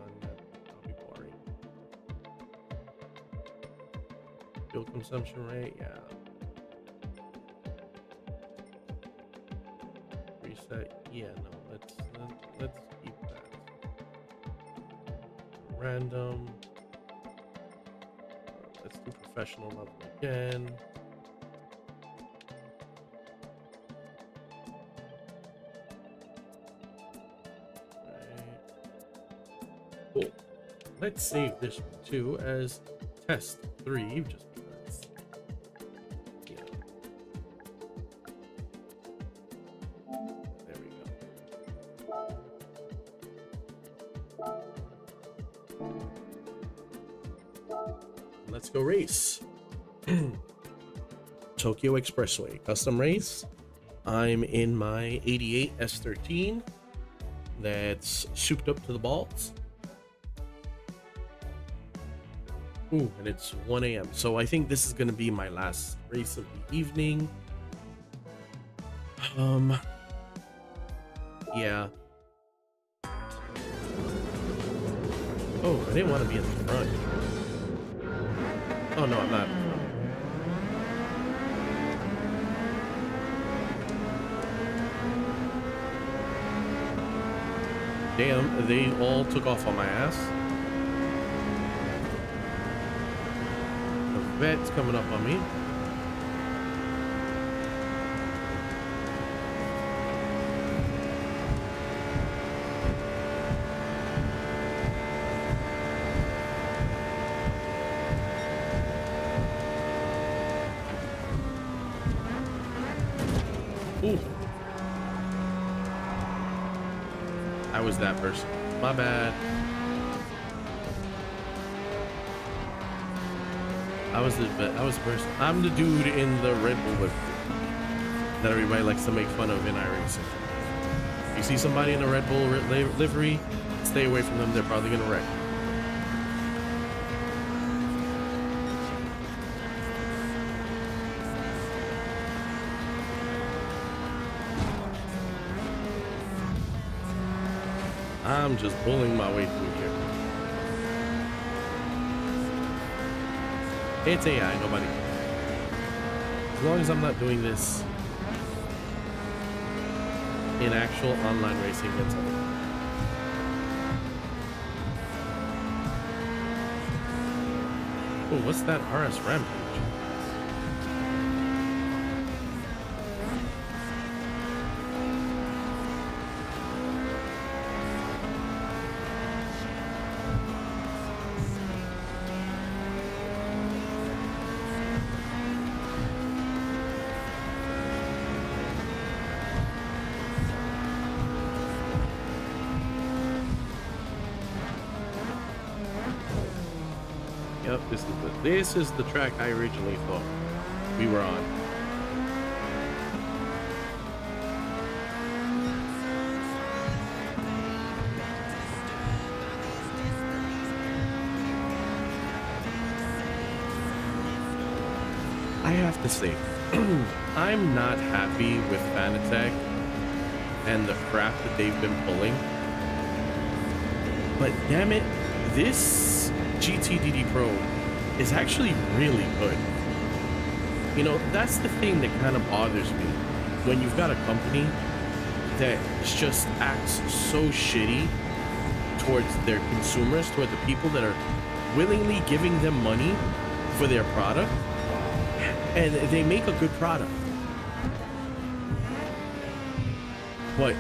Speaker 1: be boring. Fuel consumption rate, yeah. Reset, yeah, no, let's keep that. Random. Let's do professional level again. Cool. Let's save this one too as test 3, just because. Yeah. There we go. Let's go race. Tokyo Expressway custom race. I'm in my 88 S13 that's souped up to the balls. Ooh, and it's 1 a.m. So I think this is going to be my last race of the evening. Yeah. Oh, I didn't want to be in the front. Oh, no, I'm not. Damn, they all took off on my ass. The vet's coming up on me. Ooh. I was that person. My bad. I was the person. I'm the dude in the Red Bull livery that everybody likes to make fun of in iRacing. If you see somebody in a Red Bull livery, stay away from them. They're probably gonna wreck. I'm just bullying my way through here. It's AI, nobody cares. As long as I'm not doing this in actual online racing, that's all. Oh, what's that RS Rampage? Yep, this is the track I originally thought we were on. have to say, I'm not happy with Fanatec and the crap that they've been pulling. But damn it, this GTDD Pro is actually really good. You know, that's the thing that kind of bothers me when you've got a company that just acts so shitty towards their consumers, toward the people that are willingly giving them money for their product, and they make a good product, but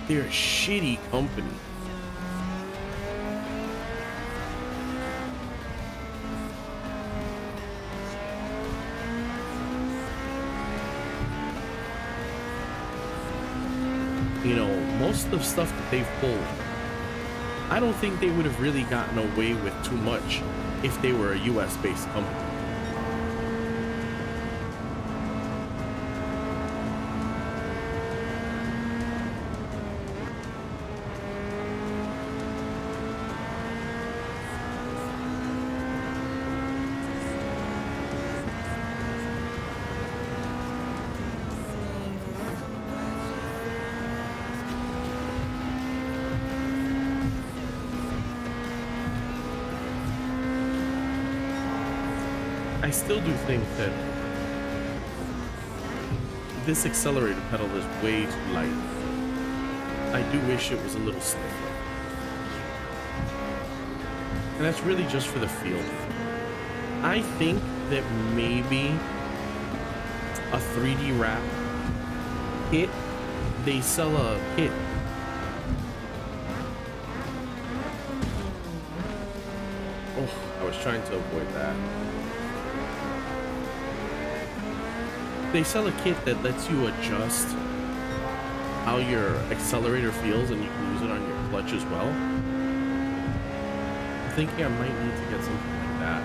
Speaker 1: they're a shitty company. You know, most of the stuff that they've pulled, I don't think they would have really gotten away with too much if they were a US-based company. I still do think that this accelerator pedal is way too light. I do wish it was a little stiffer. And that's really just for the feel. I think that maybe a 3D wrap kit, they sell a kit. Oh, I was trying to avoid that. They sell a kit that lets you adjust how your accelerator feels, and you can use it on your clutch as well. I'm thinking I might need to get something like that.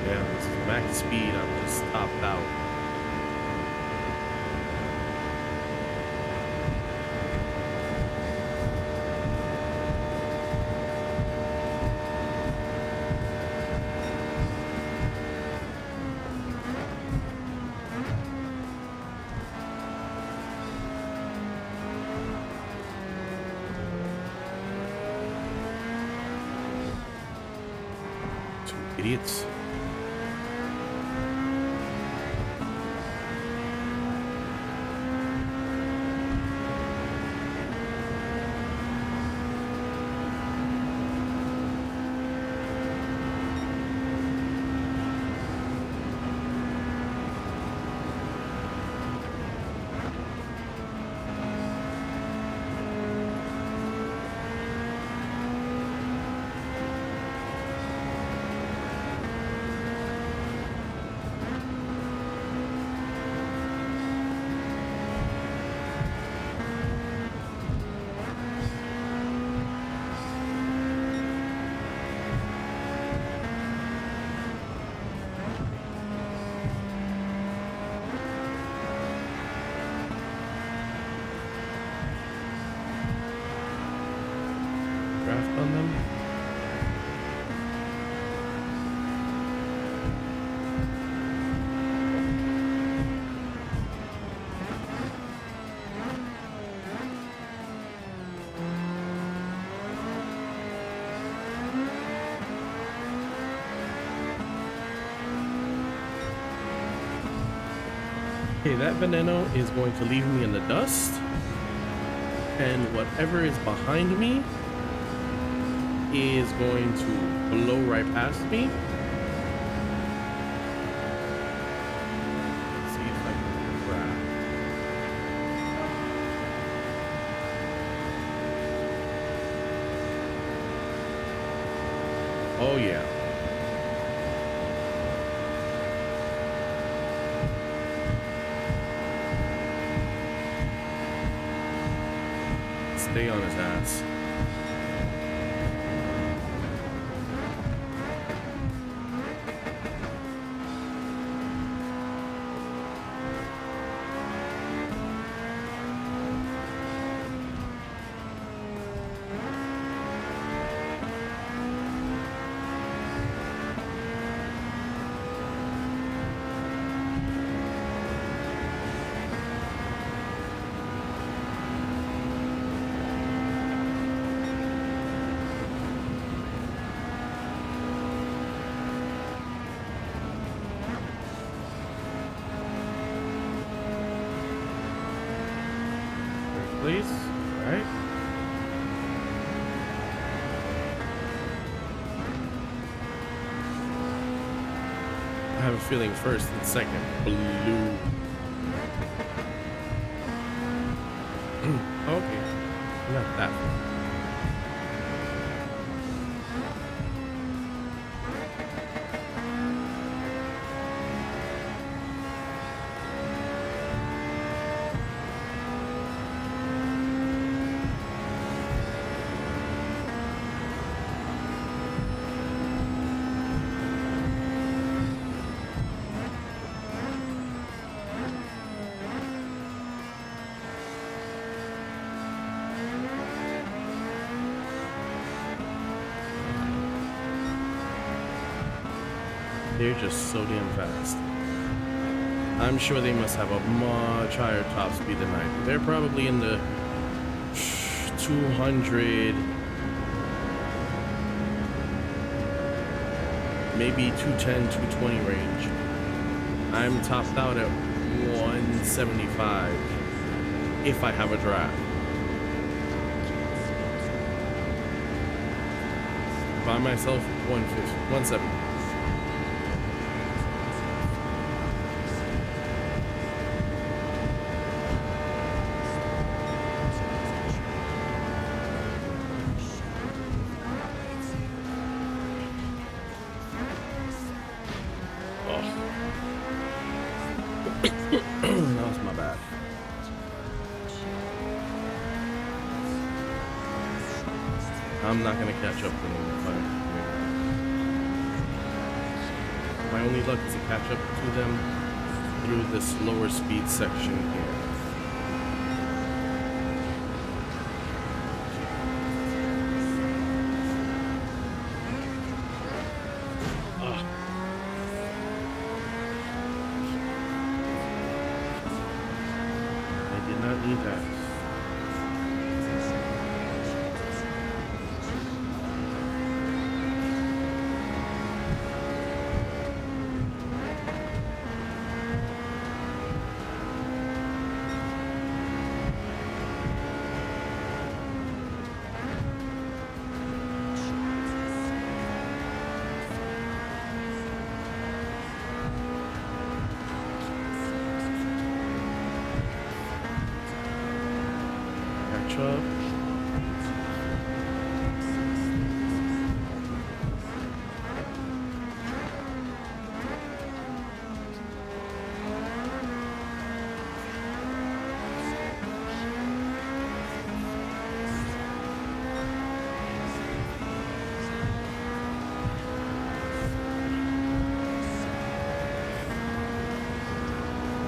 Speaker 1: Yeah, this is max speed. I'm just topped out. Two idiots. Draft on them. Okay, that Veneno is going to leave me in the dust, and whatever is behind me is going to blow right past me. Let's see if I can grab. Oh yeah. Stay on his ass. place. All right. I have a feeling first and second. Blue. Okay. Not that far. They're just so damn fast. I'm sure they must have a much higher top speed than I do. They're probably in the 200, maybe 210, 220 range. I'm topped out at 175 if I have a draft. By myself, 150, 170. That was my bad. I'm not gonna catch up to them if my only luck is to catch up to them through this lower speed section here. Need that. Up.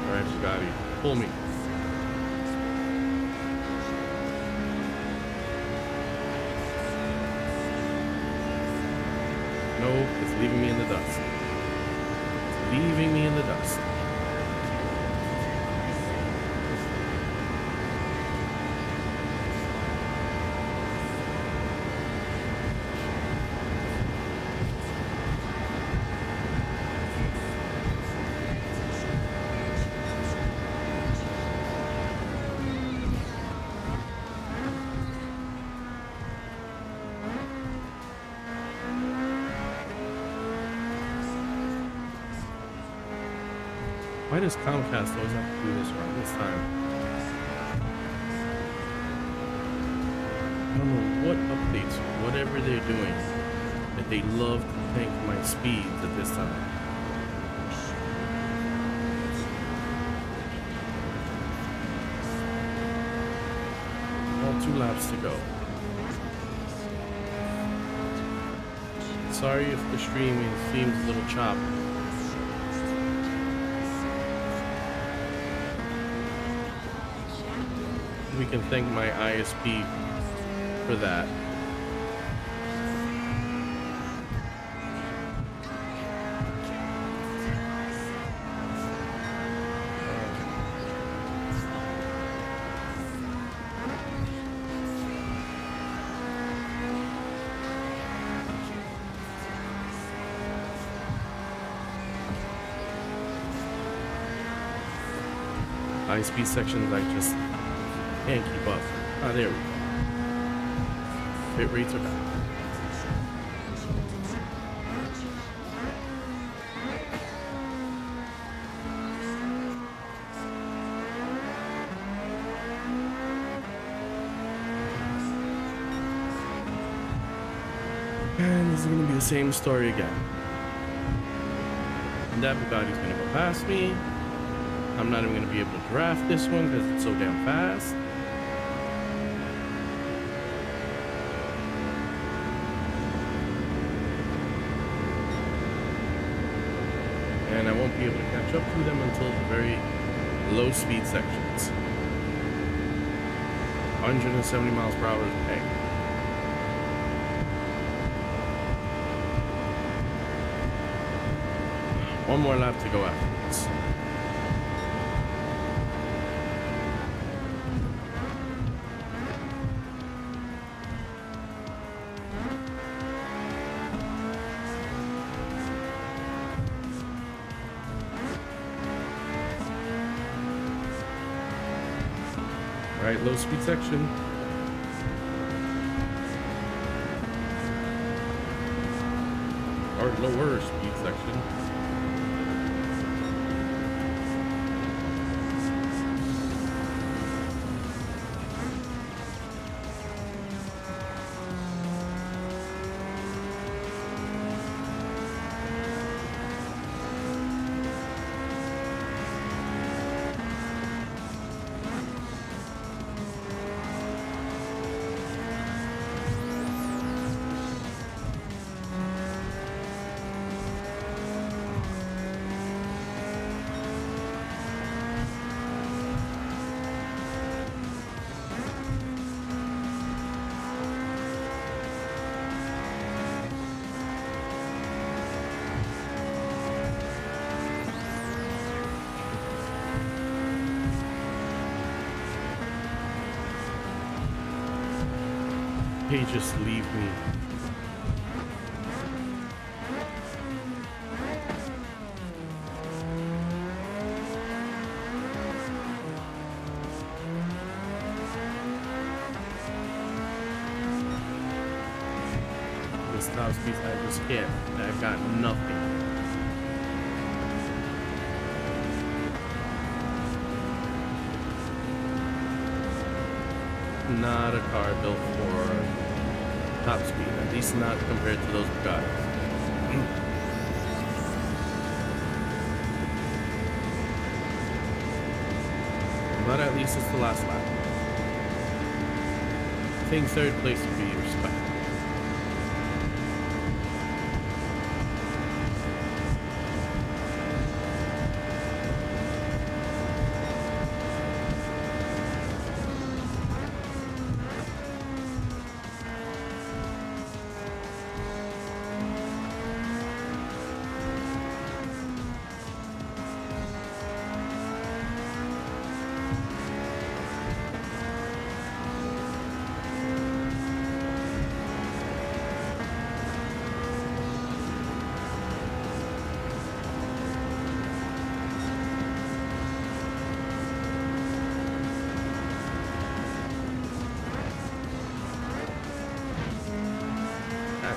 Speaker 1: All right, Scotty, pull me. No, it's leaving me in the dust. It's leaving me in the dust. Why does Comcast always have to do this around this time? I don't know what updates, whatever they're doing, that they love to tank my speeds at this time. All 2 laps to go. Sorry if the streaming seems a little choppy. We can thank my ISP for that. High speed sections, I just And keep up. Ah, there we go. Bit rates are back. And this is going to be the same story again. And that Bugatti's going to go past me. I'm not even going to be able to draft this one because it's so damn fast. And I won't be able to catch up to them until the very low speed sections. 170 miles per hour is bang. One more lap to go afterwards. All right, low speed section. Or lower speed section. Hey, just leave me. This top speed, I just can't. I got nothing. Not a car built for top speed, at least not compared to those Bugattis. But at least it's the last lap. I think third place would be respectable.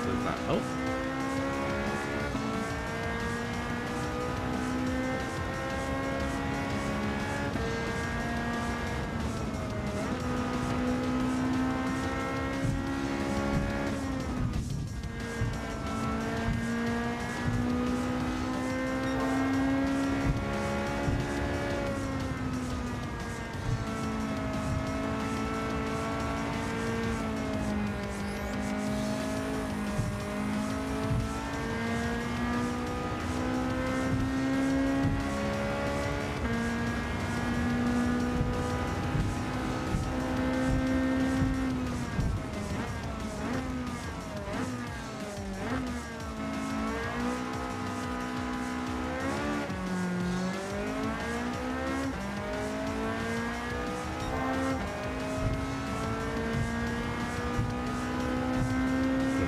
Speaker 1: Does not help.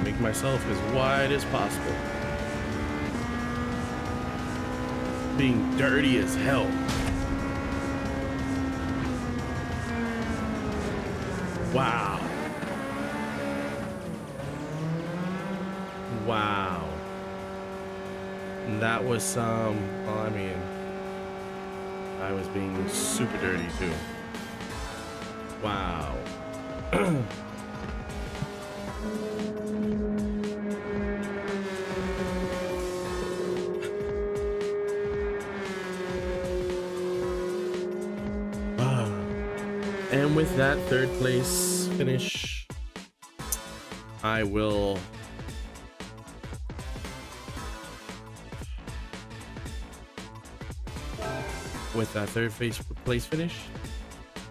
Speaker 1: Make myself as wide as possible. Being dirty as hell. Wow. Wow. That was some, well, I mean, I was being super dirty too. Wow. And with that third place finish, I will place finish,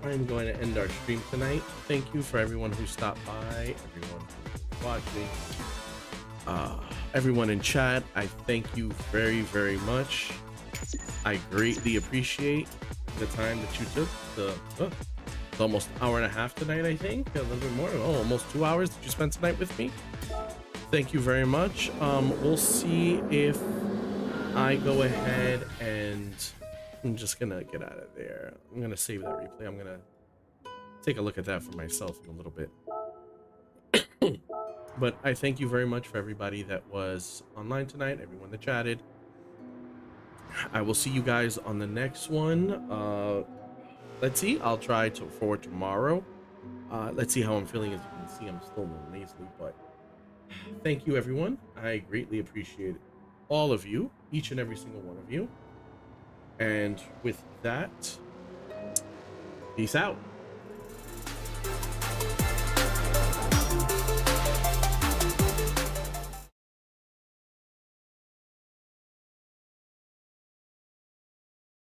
Speaker 1: I'm going to end our stream tonight. Thank you for everyone who stopped by, everyone who's watching, everyone in chat. I thank you very, very much. I greatly appreciate the time that you took. It's almost an hour and a half tonight, I think. A little bit more. Oh, almost 2 hours that you spent tonight with me. Thank you very much. We'll see if I go ahead and I'm just gonna get out of there. I'm gonna save that replay. I'm gonna take a look at that for myself in a little bit. But I thank you very much for everybody that was online tonight, everyone that chatted. I will see you guys on the next one. Let's see. I'll try for tomorrow. Let's see how I'm feeling. As you can see, I'm still a little nasally, but thank you, everyone. I greatly appreciate all of you, each and every single one of you. And with that, peace out.